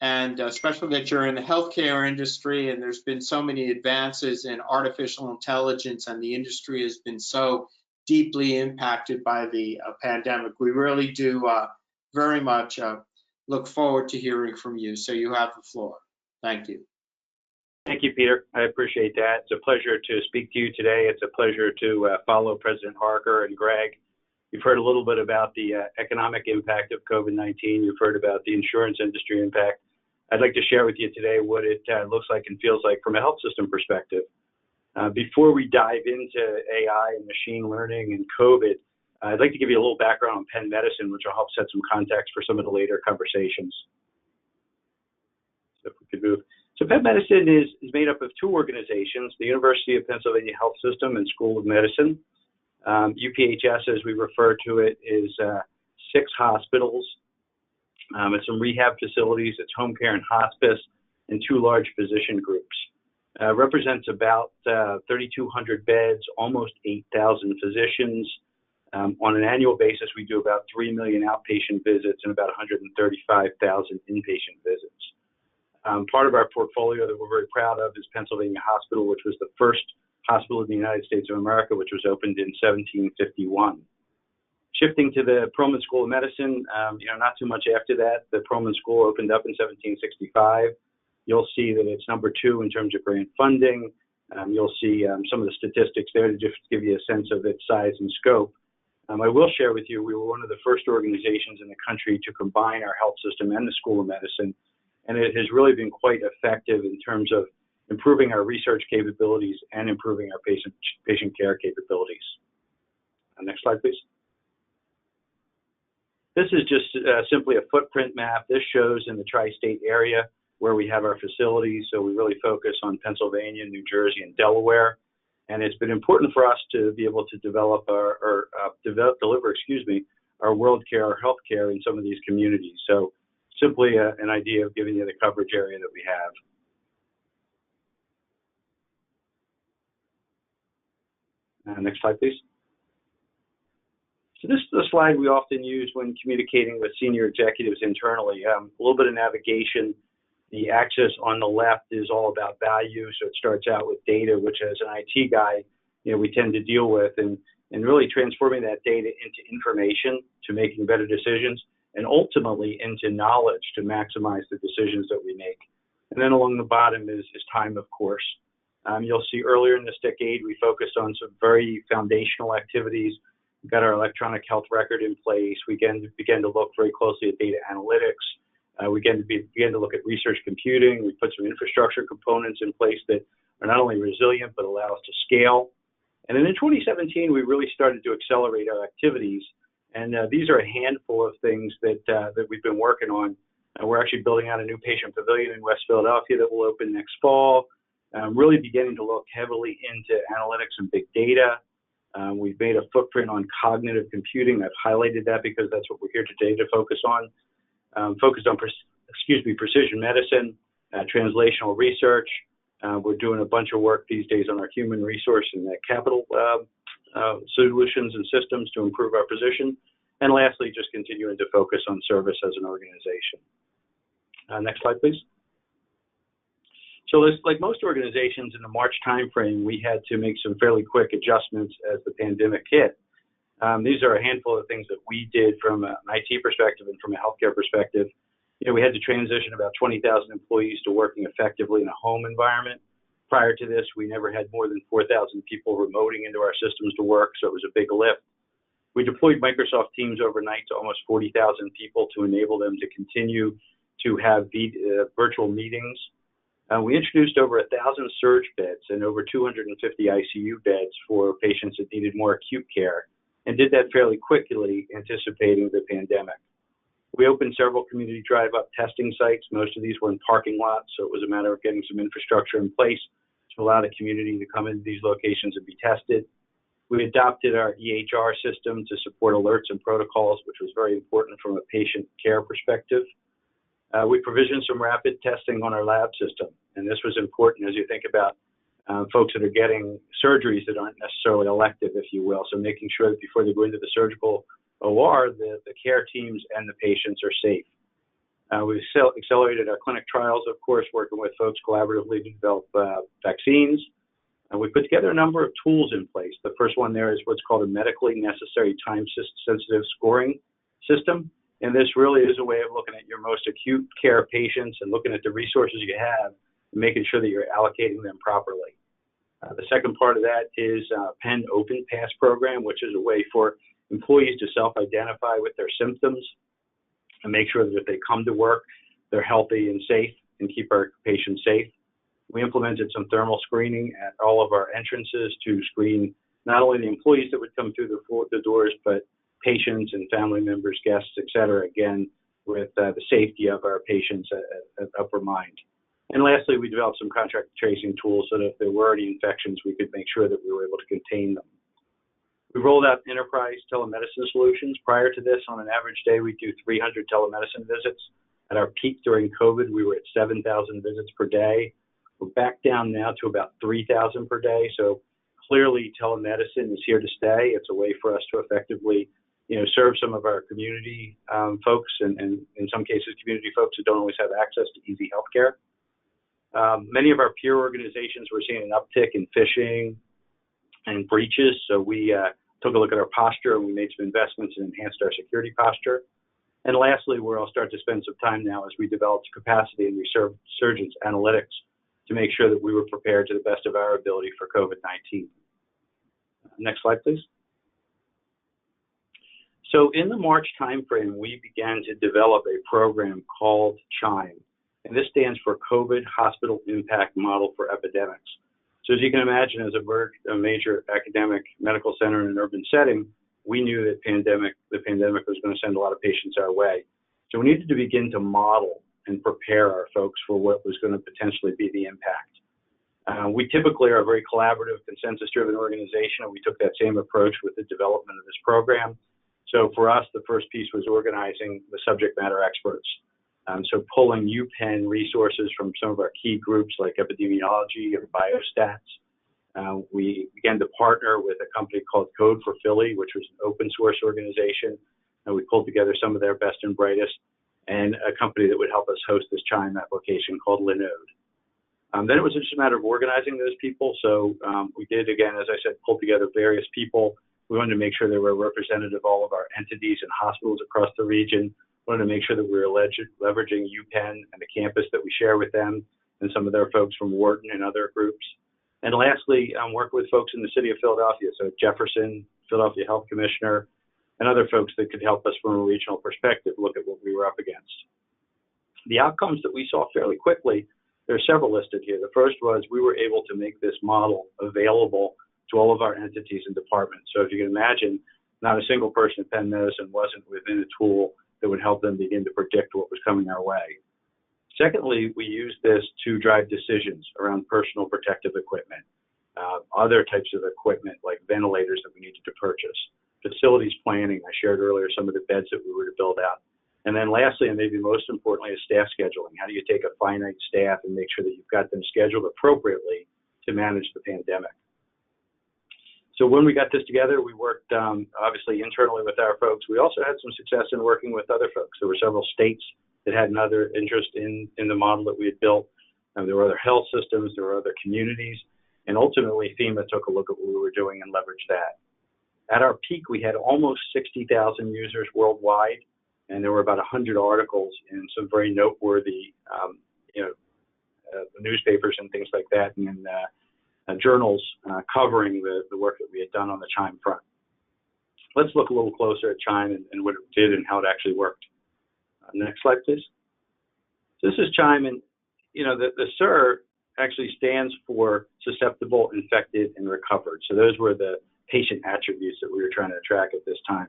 and especially that you're in the healthcare industry, and there's been so many advances in artificial intelligence, and the industry has been so deeply impacted by the pandemic. We really do very much look forward to hearing from you. So you have the floor. Thank you. Thank you, Peter. I appreciate that. It's a pleasure to speak to you today. It's a pleasure to follow President Harker and Greg. You've heard a little bit about the economic impact of COVID-19. You've heard about the insurance industry impact. I'd like to share with you today what it looks like and feels like from a health system perspective. Before we dive into AI and machine learning and COVID, I'd like to give you a little background on Penn Medicine, which will help set some context for some of the later conversations. So if we could move. So Penn Medicine is made up of two organizations, the University of Pennsylvania Health System and School of Medicine. UPHS, as we refer to it, is 6 hospitals, it's some rehab facilities, it's home care and hospice, and 2 large physician groups. Represents about 3,200 beds, almost 8,000 physicians. On an annual basis, we do about 3 million outpatient visits and about 135,000 inpatient visits. Part of our portfolio that we're very proud of is Pennsylvania Hospital, which was the first hospital in the United States of America, which was opened in 1751. Shifting to the Perelman School of Medicine, not too much after that, the Perelman School opened up in 1765. You'll see that it's number 2 in terms of grant funding. You'll see some of the statistics there to just give you a sense of its size and scope. I will share with you, we were one of the first organizations in the country to combine our health system and the School of Medicine, and it has really been quite effective in terms of improving our research capabilities and improving our patient care capabilities. Next slide, please. This is just simply a footprint map. This shows in the tri-state area where we have our facilities. So we really focus on Pennsylvania, New Jersey, and Delaware. And it's been important for us to be able to deliver our world care, our health care in some of these communities. So simply an idea of giving you the coverage area that we have. Next slide, please. So this is a slide we often use when communicating with senior executives internally. A little bit of navigation. The axis on the left is all about value. So it starts out with data, which as an IT guy, we tend to deal with, and really transforming that data into information to making better decisions, and ultimately into knowledge to maximize the decisions that we make. And then along the bottom is time, of course. You'll see earlier in this decade, we focused on some very foundational activities. We got our electronic health record in place. We began to look very closely at data analytics. We began to look at research computing. We put some infrastructure components in place that are not only resilient, but allow us to scale. And then in 2017, we really started to accelerate our activities. And these are a handful of things that we've been working on. We're actually building out a new patient pavilion in West Philadelphia that will open next fall. Really beginning to look heavily into analytics and big data. We've made a footprint on cognitive computing. I've highlighted that because that's what we're here today to focus on. Precision medicine, translational research. We're doing a bunch of work these days on our human resource and capital solutions and systems to improve our position. And lastly, just continuing to focus on service as an organization. Next slide, please. So like most organizations in the March timeframe, we had to make some fairly quick adjustments as the pandemic hit. These are a handful of things that we did from an IT perspective and from a healthcare perspective. We had to transition about 20,000 employees to working effectively in a home environment. Prior to this, we never had more than 4,000 people remoting into our systems to work, so it was a big lift. We deployed Microsoft Teams overnight to almost 40,000 people to enable them to continue to have virtual meetings. We introduced over 1,000 surge beds and over 250 ICU beds for patients that needed more acute care, and did that fairly quickly, anticipating the pandemic. We opened several community drive-up testing sites. Most of these were in parking lots, so it was a matter of getting some infrastructure in place to allow the community to come into these locations and be tested. We adopted our EHR system to support alerts and protocols, which was very important from a patient care perspective. We provisioned some rapid testing on our lab system, and this was important as you think about folks that are getting surgeries that aren't necessarily elective, if you will. So making sure that before they go into the surgical OR, the care teams and the patients are safe. We accelerated our clinic trials, of course, working with folks collaboratively to develop vaccines. We put together a number of tools in place. The first one there is what's called a medically necessary time-sensitive scoring system. And this really is a way of looking at your most acute care patients and looking at the resources you have and making sure that you're allocating them properly. The second part of that is Penn Open Pass program, which is a way for employees to self-identify with their symptoms and make sure that if they come to work, they're healthy and safe and keep our patients safe. We implemented some thermal screening at all of our entrances to screen not only the employees that would come through the doors, but patients and family members, guests, et cetera, again, with the safety of our patients at upper mind. And lastly, we developed some contact tracing tools so that if there were any infections, we could make sure that we were able to contain them. We rolled out enterprise telemedicine solutions. Prior to this, on an average day, we do 300 telemedicine visits. At our peak during COVID, we were at 7,000 visits per day. We're back down now to about 3,000 per day. So clearly, telemedicine is here to stay. It's a way for us to effectively, serve some of our community folks, and in some cases, community folks who don't always have access to easy healthcare. Many of our peer organizations were seeing an uptick in phishing and breaches. So we took a look at our posture and we made some investments and enhanced our security posture. And lastly, we'll start to spend some time now as we developed capacity and resurgence analytics to make sure that we were prepared to the best of our ability for COVID-19. Next slide, please. So in the March timeframe, we began to develop a program called CHIME, and this stands for COVID Hospital Impact Model for Epidemics. So as you can imagine, as a major academic medical center in an urban setting, we knew that the pandemic was going to send a lot of patients our way. So we needed to begin to model and prepare our folks for what was going to potentially be the impact. We typically are a very collaborative, consensus-driven organization, and we took that same approach with the development of this program. So for us, the first piece was organizing the subject matter experts. So pulling UPenn resources from some of our key groups like epidemiology and biostats. We began to partner with a company called Code for Philly, which was an open source organization. And we pulled together some of their best and brightest, and a company that would help us host this CHIME application called Linode. Then it was just a matter of organizing those people. So we did, again, as I said, pull together various people. We wanted to make sure they were representative of all of our entities and hospitals across the region. We wanted to make sure that we were leveraging UPenn and the campus that we share with them and some of their folks from Wharton and other groups. And lastly, work with folks in the city of Philadelphia, so Jefferson, Philadelphia Health Commissioner, and other folks that could help us from a regional perspective look at what we were up against. The outcomes that we saw fairly quickly, there are several listed here. The first was we were able to make this model available to all of our entities and departments. So if you can imagine, not a single person at Penn Medicine wasn't within a tool that would help them begin to predict what was coming our way. Secondly, we use this to drive decisions around personal protective equipment, other types of equipment like ventilators that we needed to purchase, facilities planning. I shared earlier some of the beds that we were to build out. And then lastly, and maybe most importantly, is staff scheduling. How do you take a finite staff and make sure that you've got them scheduled appropriately to manage the pandemic? So when we got this together, we worked obviously internally with our folks. We also had some success in working with other folks. There were several states that had another interest in the model that we had built. There were other health systems, there were other communities, and ultimately FEMA took a look at what we were doing and leveraged that. At our peak, we had almost 60,000 users worldwide, and there were about 100 articles in some very noteworthy newspapers and things like that, and journals covering the work that we had done on the Chime front. Let's look a little closer at Chime and what it did and how it actually worked. Next slide, please. So this is Chime, and the SIR actually stands for susceptible, infected, and recovered. So those were the patient attributes that we were trying to track at this time.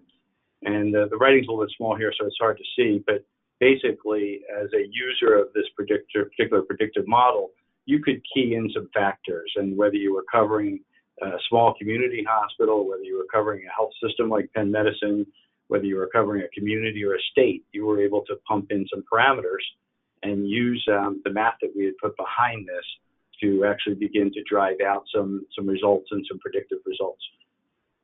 And the writing's a little bit small here, so it's hard to see, but basically, as a user of this particular predictive model, you could key in some factors, and whether you were covering a small community hospital, whether you were covering a health system like Penn Medicine, whether you were covering a community or a state, you were able to pump in some parameters and use the math that we had put behind this to actually begin to drive out some results and some predictive results.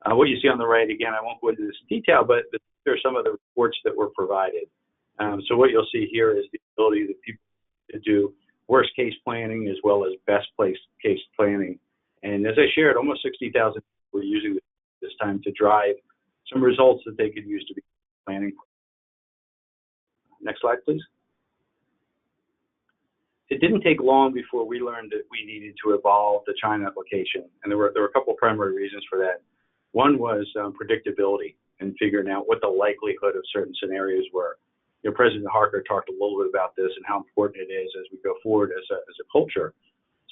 What you see on the right, again, I won't go into this in detail, but there are some of the reports that were provided. So what you'll see here is the ability that people to do worst case planning as well as best case planning. And as I shared, almost 60,000 were using this time to drive some results that they could use to be planning. Next slide, please. It didn't take long before we learned that we needed to evolve the Chime application, and there were a couple of primary reasons for that. One was predictability and figuring out what the likelihood of certain scenarios were. President Harker talked a little bit about this and how important it is as we go forward as a culture.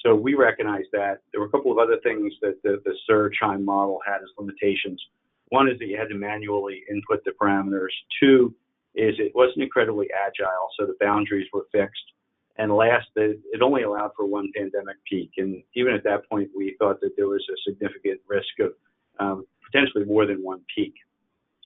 So we recognized that. There were a couple of other things that the SIR Chime model had as limitations. One is that you had to manually input the parameters. Two is it wasn't incredibly agile, so the boundaries were fixed. And last, it only allowed for one pandemic peak. And even at that point, we thought that there was a significant risk of potentially more than one peak.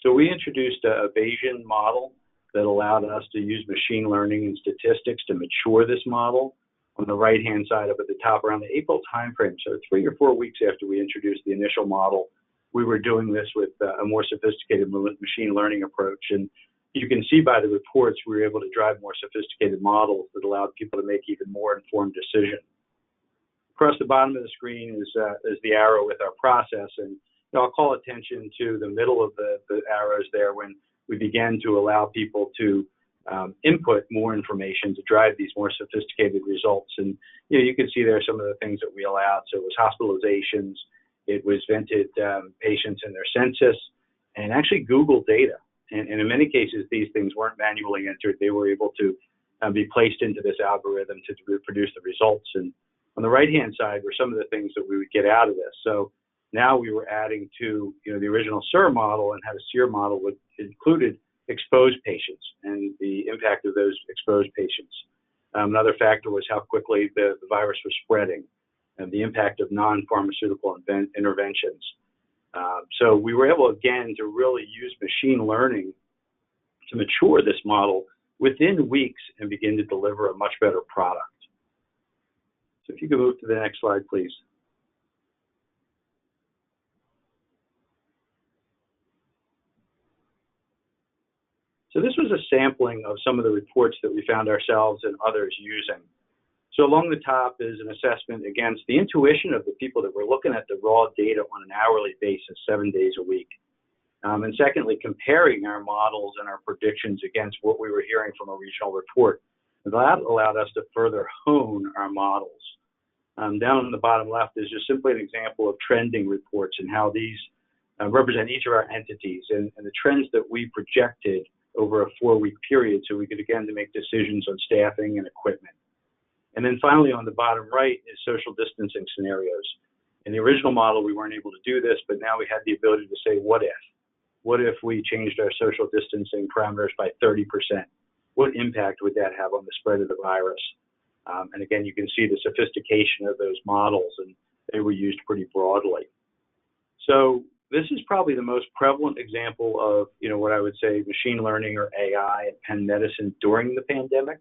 So we introduced a Bayesian model that allowed us to use machine learning and statistics to mature this model. On the right-hand side up at the top, around the April timeframe, so 3 or 4 weeks after we introduced the initial model, we were doing this with a more sophisticated machine learning approach. And you can see by the reports, we were able to drive more sophisticated models that allowed people to make even more informed decisions. Across the bottom of the screen is the arrow with our process. And I'll call attention to the middle of the arrows there when we began to allow people to input more information to drive these more sophisticated results. And you can see there some of the things that we allowed. So it was hospitalizations, it was vented patients and their census, and actually Google data. And in many cases, these things weren't manually entered. They were able to be placed into this algorithm to produce the results. And on the right-hand side were some of the things that we would get out of this. So now we were adding to the original SIR model, and had a SIR model that included exposed patients and the impact of those exposed patients. Another factor was how quickly the virus was spreading and the impact of non-pharmaceutical interventions. So we were able, again, to really use machine learning to mature this model within weeks and begin to deliver a much better product. So if you could move to the next slide, please. So this was a sampling of some of the reports that we found ourselves and others using. So along the top is an assessment against the intuition of the people that were looking at the raw data on an hourly basis, 7 days a week. And secondly, comparing our models and our predictions against what we were hearing from a regional report. And that allowed us to further hone our models. Down on the bottom left is just simply an example of trending reports and how these represent each of our entities and the trends that we projected over a 4-week period, so we could, again, to make decisions on staffing and equipment. And then finally, on the bottom right is social distancing scenarios. In the original model, we weren't able to do this, but now we had the ability to say, what if? What if we changed our social distancing parameters by 30%? What impact would that have on the spread of the virus? And again, you can see the sophistication of those models, and they were used pretty broadly. So this is probably the most prevalent example of, what I would say machine learning or AI at Penn Medicine during the pandemic.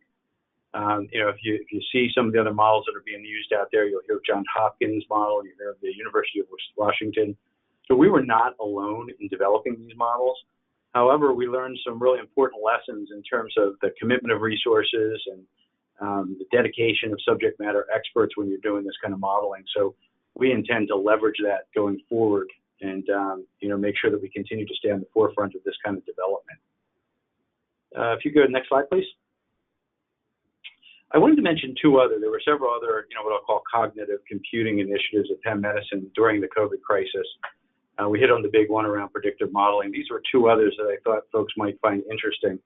If you see some of the other models that are being used out there, you'll hear of Johns Hopkins model, you hear of the University of Washington. So we were not alone in developing these models. However, we learned some really important lessons in terms of the commitment of resources and the dedication of subject matter experts when you're doing this kind of modeling. So we intend to leverage that going forward and make sure that we continue to stay on the forefront of this kind of development. If you go to the next slide, please. I wanted to mention there were several other, what I'll call cognitive computing initiatives at Penn Medicine during the COVID crisis. We hit on the big one around predictive modeling. These were two others that I thought folks might find interesting.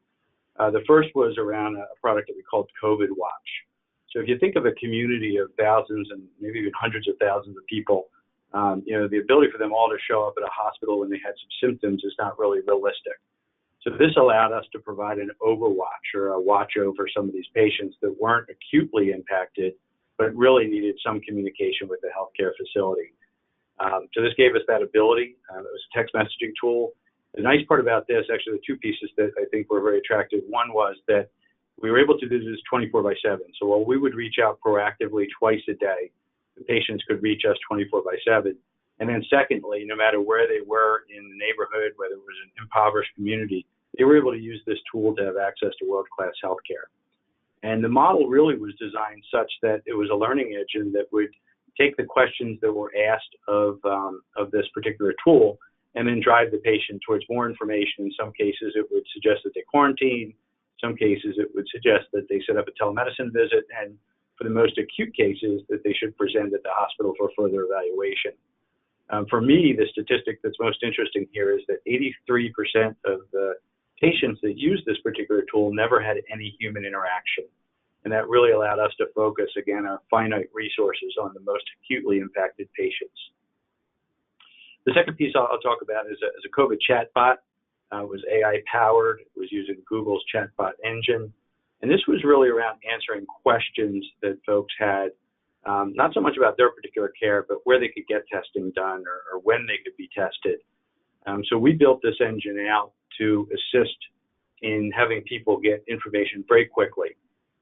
The first was around a product that we called COVID Watch. So if you think of a community of thousands and maybe even hundreds of thousands of people, the ability for them all to show up at a hospital when they had some symptoms is not really realistic. So this allowed us to provide an overwatch or a watch over some of these patients that weren't acutely impacted, but really needed some communication with the healthcare facility. So this gave us that ability. It was a text messaging tool. The nice part about this, actually the two pieces that I think were very attractive, one was that we were able to do this 24/7. So while we would reach out proactively twice a day, the patients could reach us 24/7. And then secondly, no matter where they were in the neighborhood, whether it was an impoverished community, they were able to use this tool to have access to world-class healthcare. And the model really was designed such that it was a learning engine that would take the questions that were asked of this particular tool and then drive the patient towards more information. In some cases, it would suggest that they quarantine. In some cases, it would suggest that they set up a telemedicine visit. And for the most acute cases, that they should present at the hospital for further evaluation. For me, the statistic that's most interesting here is that 83% of the patients that use this particular tool never had any human interaction. And that really allowed us to focus, again, our finite resources on the most acutely impacted patients. The second piece I'll talk about is a COVID chatbot. It was AI-powered. It was using Google's chatbot engine. And this was really around answering questions that folks had, not so much about their particular care, but where they could get testing done or when they could be tested. So we built this engine out to assist in having people get information very quickly.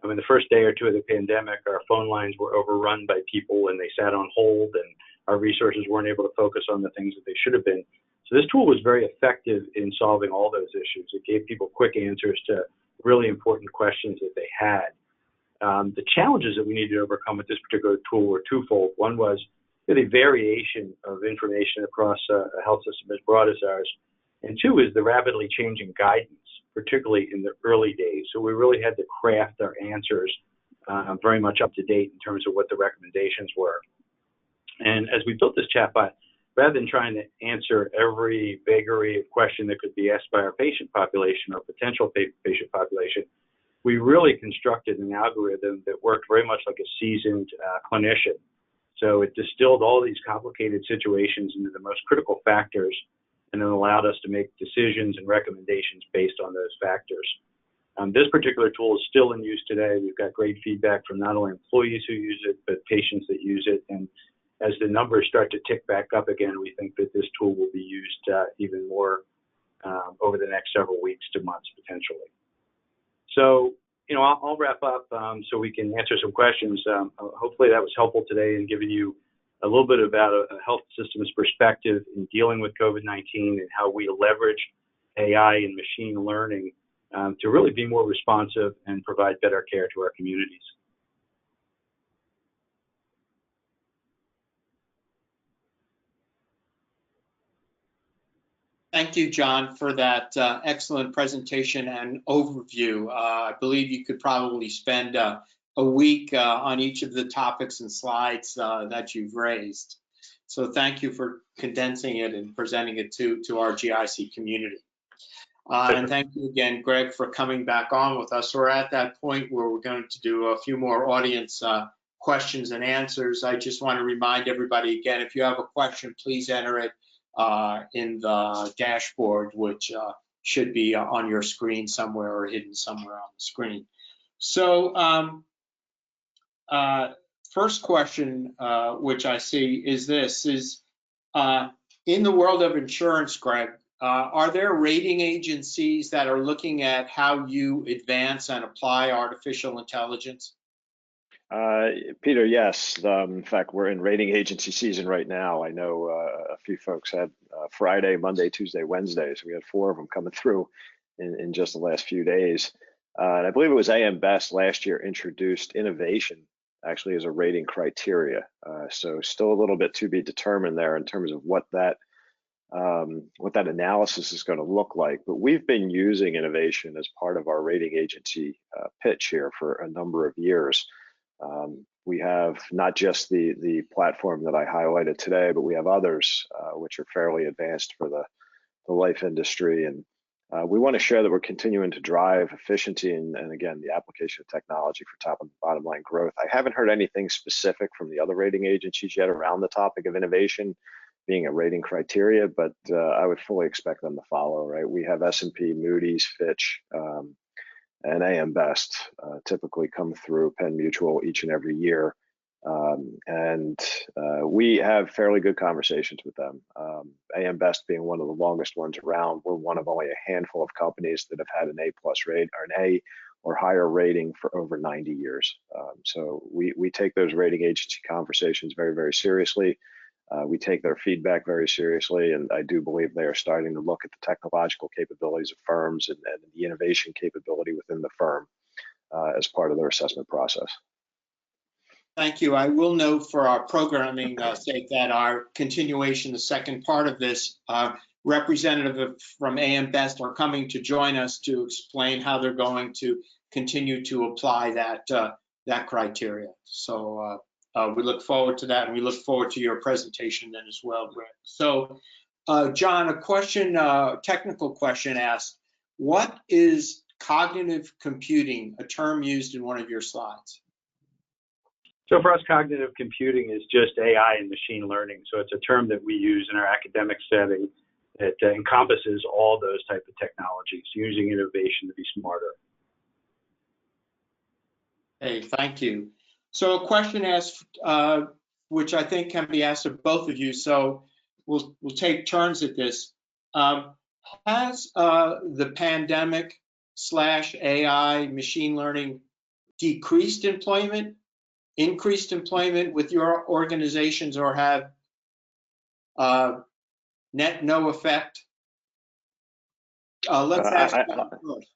I mean, the first day or two of the pandemic, our phone lines were overrun by people and they sat on hold and our resources weren't able to focus on the things that they should have been. So this tool was very effective in solving all those issues. It gave people quick answers to really important questions that they had. The challenges that we needed to overcome with this particular tool were twofold. One was the variation of information across a health system as broad as ours. And two is the rapidly changing guidance, particularly in the early days. So we really had to craft our answers very much up to date in terms of what the recommendations were. And as we built this chatbot, rather than trying to answer every vagary of question that could be asked by our patient population or potential patient population, we really constructed an algorithm that worked very much like a seasoned clinician. So it distilled all these complicated situations into the most critical factors and then allowed us to make decisions and recommendations based on those factors. This particular tool is still in use today. We've got great feedback from not only employees who use it, but patients that use it. And as the numbers start to tick back up again, we think that this tool will be used even more over the next several weeks to months potentially. So, I'll wrap up so we can answer some questions. Hopefully that was helpful today in giving you a little bit about a health system's perspective in dealing with COVID-19 and how we leverage AI and machine learning to really be more responsive and provide better care to our communities. Thank you, John, for that excellent presentation and overview. I believe you could probably spend a week on each of the topics and slides that you've raised. So thank you for condensing it and presenting it to our GIC community. And thank you again, Greg, for coming back on with us. We're at that point where we're going to do a few more audience questions and answers. I just want to remind everybody again, if you have a question, please enter it in the dashboard, which should be on your screen somewhere or hidden somewhere on the screen. So first question, which I see is this, is in the world of insurance, Greg, are there rating agencies that are looking at how you advance and apply artificial intelligence? Peter, yes. In fact, we're in rating agency season right now. I know a few folks had Friday, Monday, Tuesday, Wednesday. So we had 4 of them coming through in just the last few days. And I believe it was AM Best last year introduced innovation actually as a rating criteria. So still a little bit to be determined there in terms of what that analysis is going to look like. But we've been using innovation as part of our rating agency pitch here for a number of years. We have not just the platform that I highlighted today, but we have others which are fairly advanced for the life industry. And we want to show that we're continuing to drive efficiency and again, the application of technology for top and bottom line growth. I haven't heard anything specific from the other rating agencies yet around the topic of innovation being a rating criteria, but I would fully expect them to follow, right? We have S&P, Moody's, Fitch, and AM Best typically come through Penn Mutual each and every year. We have fairly good conversations with them. AM Best being one of the longest ones around, we're one of only a handful of companies that have had an A+ rate or an A or higher rating for over 90 years. So we take those rating agency conversations very, very seriously. We take their feedback very seriously, and I do believe they are starting to look at the technological capabilities of firms and the innovation capability within the firm as part of their assessment process. Thank you. I will note for our programming sake that our continuation, the second part of this, representative from AM Best are coming to join us to explain how they're going to continue to apply that criteria. So we look forward to that, and we look forward to your presentation then as well, Greg. So John, a question, technical question asked, what is cognitive computing, a term used in one of your slides? So for us, cognitive computing is just AI and machine learning. So it's a term that we use in our academic setting that encompasses all those type of technologies, using innovation to be smarter. Hey, thank you. So a question asked, which I think can be asked of both of you. So we'll take turns at this. Has the pandemic / AI machine learning decreased employment, increased employment with your organizations, or have net no effect? Let's ask John first.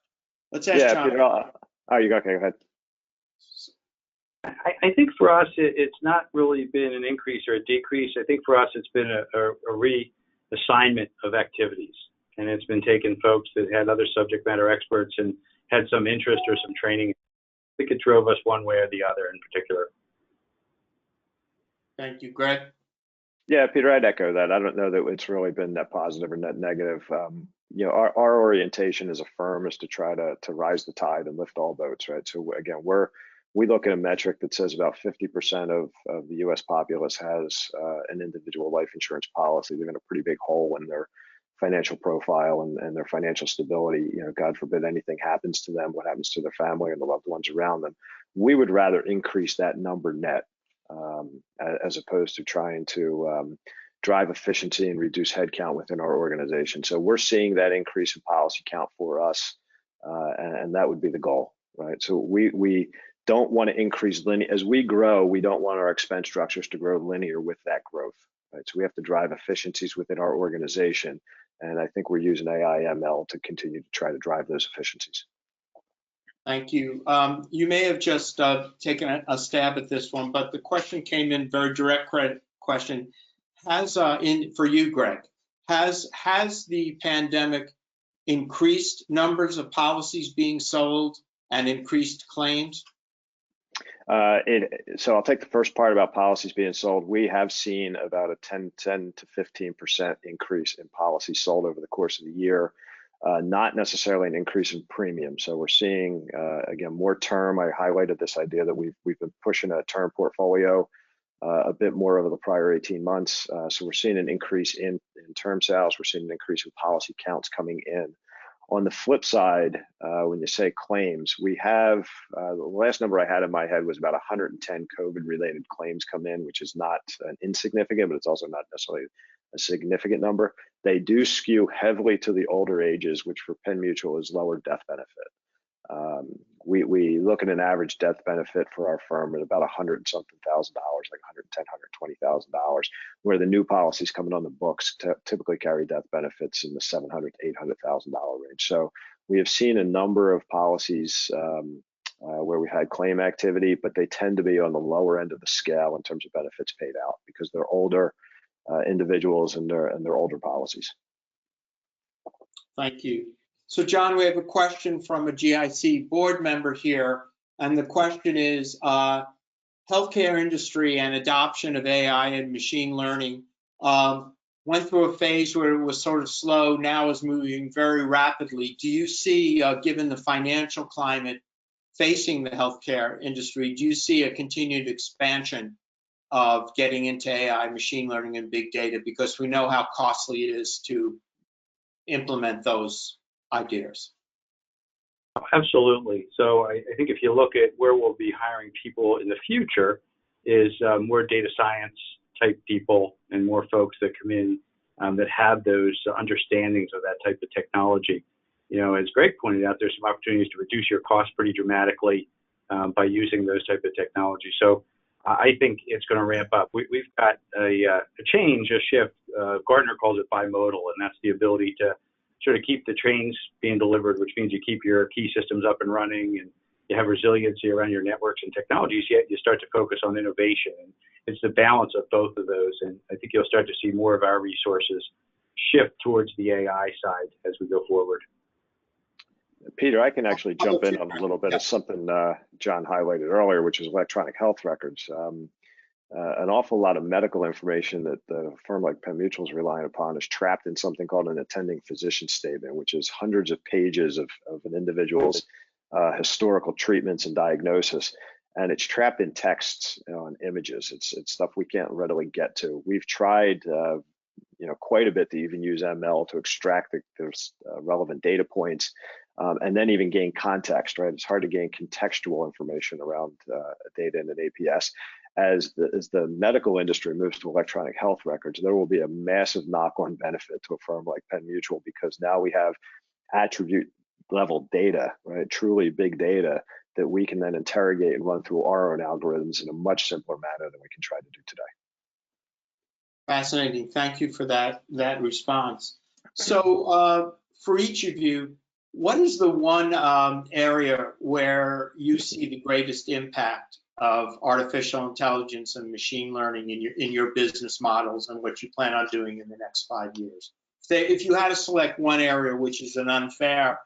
Let's ask John. Peter, okay, go ahead. I think for us, it's not really been an increase or a decrease. I think for us, it's been a reassignment of activities. And it's been taking folks that had other subject matter experts and had some interest or some training. I think it drove us one way or the other in particular. Thank you, Greg. Yeah, Peter, I'd echo that. I don't know that it's really been net positive or net negative. You know, our orientation as a firm is to try to rise the tide and lift all boats, right? So again, we look at a metric that says about 50% of the U.S. populace has an individual life insurance policy. They're in a pretty big hole in their financial profile and their financial stability. You know, God forbid anything happens to them, what happens to their family and the loved ones around them. We would rather increase that number net as opposed to trying to drive efficiency and reduce headcount within our organization. So we're seeing that increase in policy count for us, and that would be the goal, right? So we don't want to increase linear. As we grow, we don't want our expense structures to grow linear with that growth, right? So we have to drive efficiencies within our organization, and I think we're using AI ML to continue to try to drive those efficiencies. Thank you. You may have just taken a stab at this one, but the question came in, very direct question. For you, Greg, has the pandemic increased numbers of policies being sold and increased claims? So I'll take the first part about policies being sold. We have seen about a 10 to 15% increase in policies sold over the course of the year. not necessarily an increase in premium. So we're seeing, again, more term. I highlighted this idea that we've been pushing a term portfolio a bit more over the prior 18 months. So we're seeing an increase in term sales. We're seeing an increase in policy counts coming in. On the flip side, when you say claims, we have, the last number I had in my head was about 110 COVID-related claims come in, which is not insignificant, but it's also not necessarily a significant number. They do skew heavily to the older ages, which for Penn Mutual is lower death benefit. We look at an average death benefit for our firm at about $100-something thousand, like $110,000, $120,000, where the new policies coming on the books typically carry death benefits in the $700,000 to $800,000 range. So we have seen a number of policies where we had claim activity, but they tend to be on the lower end of the scale in terms of benefits paid out because they're older individuals and they're older policies. Thank you. So John, we have a question from a GIC board member here, and the question is, healthcare industry and adoption of AI and machine learning went through a phase where it was sort of slow, now is moving very rapidly. Do you see, given the financial climate facing the healthcare industry, do you see a continued expansion of getting into AI, machine learning, and big data? Because we know how costly it is to implement those ideas. Absolutely. So I think if you look at where we'll be hiring people in the future is more data science type people and more folks that come in that have those understandings of that type of technology. You know, as Greg pointed out, there's some opportunities to reduce your costs pretty dramatically by using those type of technology. So I think it's going to ramp up. We've got a change, a shift. Gardner calls it bimodal, and that's the ability to sort of keep the trains being delivered, which means you keep your key systems up and running and you have resiliency around your networks and technologies, yet you start to focus on innovation. And it's the balance of both of those. And I think you'll start to see more of our resources shift towards the AI side as we go forward. Peter, I can actually jump in on a little bit of something John highlighted earlier, which is electronic health records. An awful lot of medical information that a firm like Penn Mutual is relying upon is trapped in something called an attending physician statement, which is hundreds of pages of an individual's historical treatments and diagnosis. And it's trapped in texts, and images. It's stuff we can't readily get to. We've tried, quite a bit to even use ML to extract the relevant data points, and then even gain context. Right, it's hard to gain contextual information around data in an APS. As the medical industry moves to electronic health records, there will be a massive knock-on benefit to a firm like Penn Mutual because now we have attribute level data, right? Truly big data that we can then interrogate and run through our own algorithms in a much simpler manner than we can try to do today. Fascinating. Thank you for that response. So for each of you, what is the one area where you see the greatest impact of artificial intelligence and machine learning in your business models and what you plan on doing in the next 5 years? If you had to select one area, which is an unfair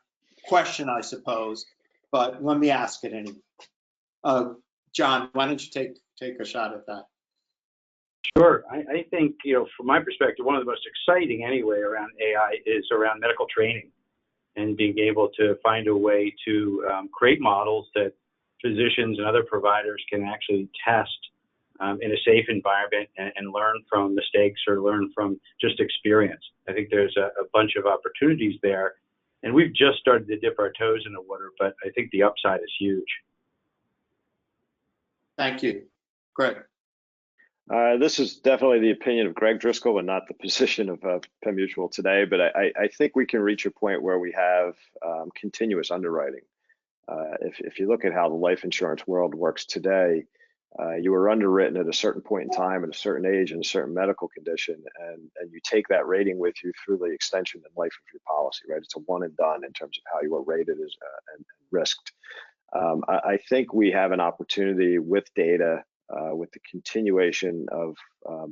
question, I suppose, but let me ask it anyway. John, why don't you take a shot at that? Sure. I think, from my perspective, one of the most exciting anyway around AI is around medical training and being able to find a way to create models that physicians and other providers can actually test in a safe environment and learn from mistakes or learn from just experience. I think there's a bunch of opportunities there, and we've just started to dip our toes in the water, but I think the upside is huge. Thank you. Greg. This is definitely the opinion of Greg Driscoll and not the position of Penn Mutual today, but I think we can reach a point where we have continuous underwriting. If you look at how the life insurance world works today, you were underwritten at a certain point in time, at a certain age, and a certain medical condition, and you take that rating with you through the extension and life of your policy, right? It's a one and done in terms of how you were rated and risked. I think we have an opportunity with data, with the continuation of how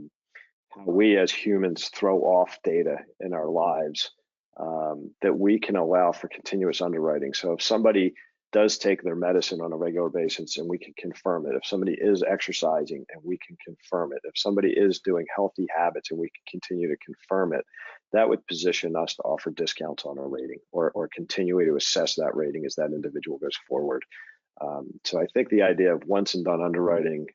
we as humans throw off data in our lives, that we can allow for continuous underwriting. So if somebody does take their medicine on a regular basis and we can confirm it, if somebody is exercising and we can confirm it, if somebody is doing healthy habits and we can continue to confirm it, that would position us to offer discounts on our rating or continue to assess that rating as that individual goes forward. So I think the idea of once and done underwriting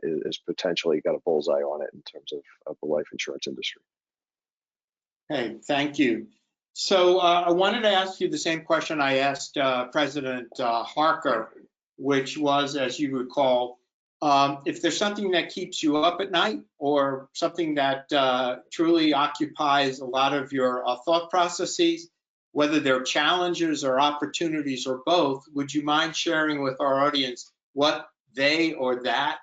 is potentially got a bullseye on it in terms of the life insurance industry. Hey, thank you. So I wanted to ask you the same question I asked President Harker, which was, as you recall, if there's something that keeps you up at night or something that truly occupies a lot of your thought processes, whether they're challenges or opportunities or both, would you mind sharing with our audience what they or that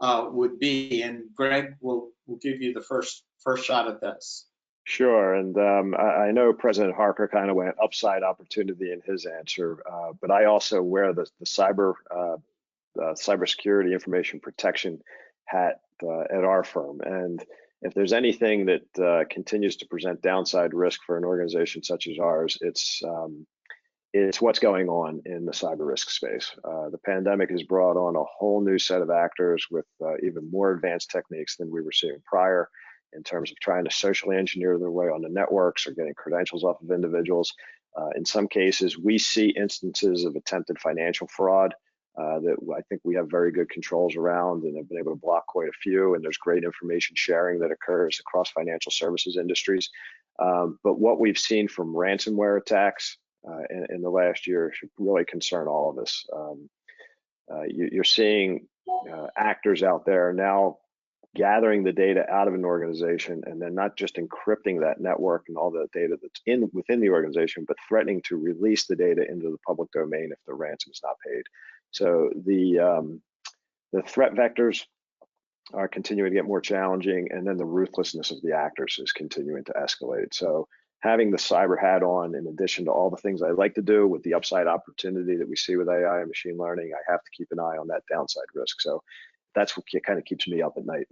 would be? And Greg will give you the first shot at this. Sure, and I know President Harker kind of went upside opportunity in his answer, but I also wear the cybersecurity information protection hat at our firm. And if there's anything that continues to present downside risk for an organization such as ours, it's what's going on in the cyber risk space. The pandemic has brought on a whole new set of actors with even more advanced techniques than we were seeing prior in terms of trying to socially engineer their way on the networks or getting credentials off of individuals. In some cases, we see instances of attempted financial fraud that I think we have very good controls around and have been able to block quite a few, and there's great information sharing that occurs across financial services industries. But what we've seen from ransomware attacks in the last year should really concern all of us. You're seeing actors out there now gathering the data out of an organization and then not just encrypting that network and all the data that's within the organization, but threatening to release the data into the public domain if the ransom is not paid. So the threat vectors are continuing to get more challenging, and then the ruthlessness of the actors is continuing to escalate. So having the cyber hat on, in addition to all the things I like to do with the upside opportunity that we see with AI and machine learning, I have to keep an eye on that downside risk. So that's what kind of keeps me up at night.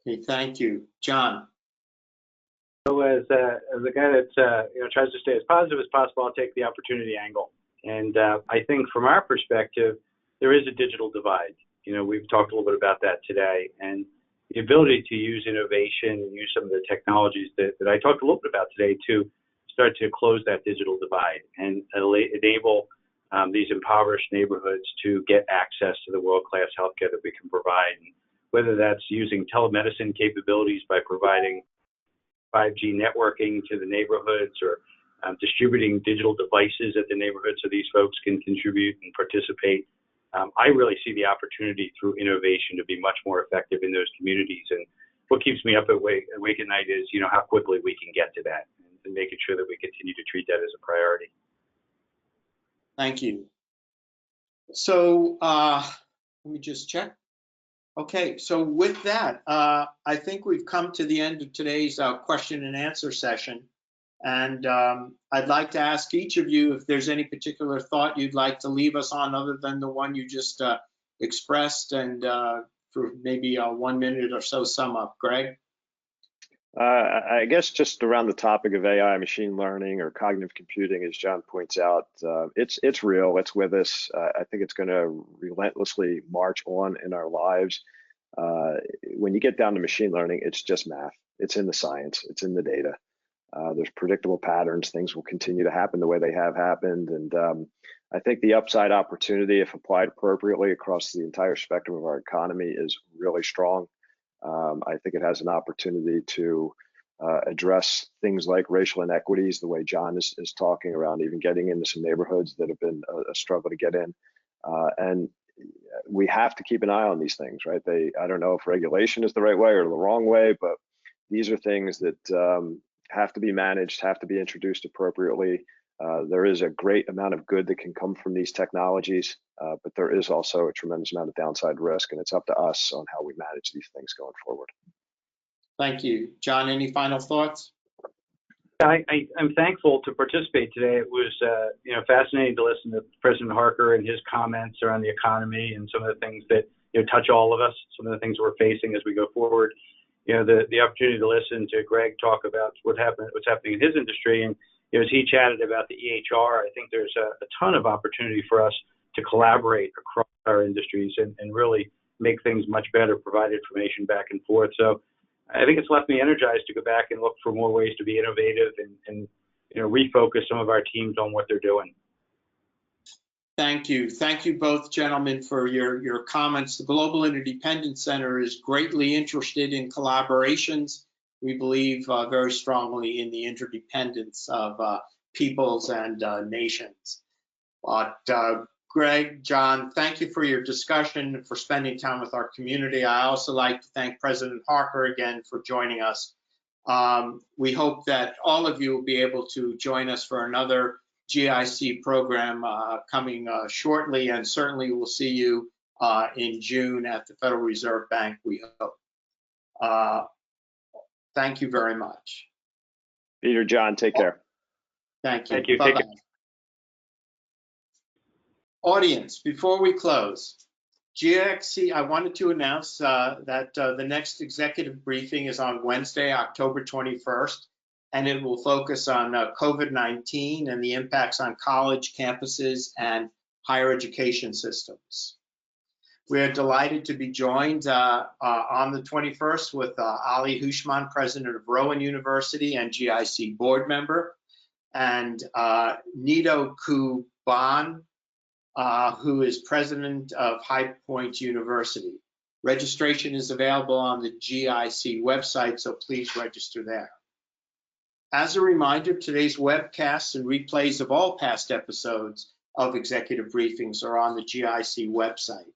Okay, thank you. John. So as a guy that tries to stay as positive as possible, I'll take the opportunity angle. And I think from our perspective, there is a digital divide. We've talked a little bit about that today, and the ability to use innovation and use some of the technologies that I talked a little bit about today to start to close that digital divide and enable these impoverished neighborhoods to get access to the world-class healthcare that we can provide, and whether that's using telemedicine capabilities by providing 5G networking to the neighborhoods or distributing digital devices at the neighborhood so these folks can contribute and participate. I really see the opportunity through innovation to be much more effective in those communities. And what keeps me up awake at night is, how quickly we can get to that and making sure that we continue to treat that as a priority. Thank you. So let me just check. Okay, so with that, I think we've come to the end of today's question and answer session. And I'd like to ask each of you if there's any particular thought you'd like to leave us on other than the one you just expressed, and for maybe a 1 minute or so sum up. Greg? I guess just around the topic of AI, machine learning, or cognitive computing, as John points out, it's real, it's with us. I think it's going to relentlessly march on in our lives. When you get down to machine learning, it's just math. It's in the science, it's in the data. There's predictable patterns. Things will continue to happen the way they have happened. And I think the upside opportunity, if applied appropriately across the entire spectrum of our economy, is really strong. I think it has an opportunity to address things like racial inequities, the way John is talking around, even getting into some neighborhoods that have been a struggle to get in. And we have to keep an eye on these things, right? I don't know if regulation is the right way or the wrong way, but these are things that have to be managed, have to be introduced appropriately. There is a great amount of good that can come from these technologies, but there is also a tremendous amount of downside risk, and it's up to us on how we manage these things going forward. Thank you. John, any final thoughts? I'm thankful to participate today. It was fascinating to listen to President Harker and his comments around the economy and some of the things that touch all of us, some of the things we're facing as we go forward. The opportunity to listen to Greg talk about what's happening in his industry, and as he chatted about the EHR, I think there's a ton of opportunity for us to collaborate across our industries and really make things much better, provide information back and forth. So I think it's left me energized to go back and look for more ways to be innovative and refocus some of our teams on what they're doing. Thank you. Thank you both gentlemen for your comments. The Global Interdependence Center is greatly interested in collaborations. We believe very strongly in the interdependence of peoples and nations. But Greg, John, thank you for your discussion and for spending time with our community. I also like to thank President Harker again for joining us. We hope that all of you will be able to join us for another GIC program coming shortly, and certainly we'll see you in June at the Federal Reserve Bank, we hope. Thank you very much. Peter, John, take care. Thank you. Thank you. Bye-bye. Take care. Audience, before we close, GIC, I wanted to announce that the next executive briefing is on Wednesday, October 21st, and it will focus on COVID-19 and the impacts on college campuses and higher education systems. We are delighted to be joined on the 21st with Ali Hushman, president of Rowan University and GIC board member, and Nito Kuban, who is president of High Point University. Registration is available on the GIC website, so please register there. As a reminder, today's webcasts and replays of all past episodes of executive briefings are on the GIC website.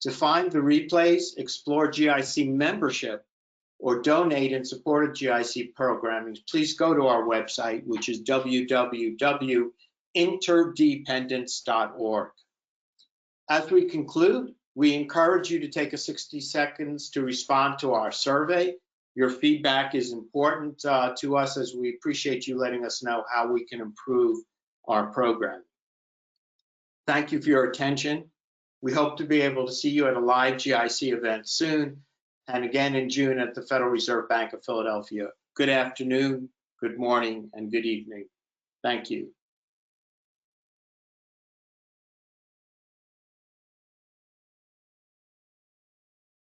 To find the replays, explore GIC membership, or donate in support of GIC programming, please go to our website, which is www.interdependence.org. As we conclude, we encourage you to take 60 seconds to respond to our survey. Your feedback is important to us, as we appreciate you letting us know how we can improve our program. Thank you for your attention. We hope to be able to see you at a live GIC event soon, and again in June at the Federal Reserve Bank of Philadelphia. Good afternoon, good morning, and good evening. Thank you.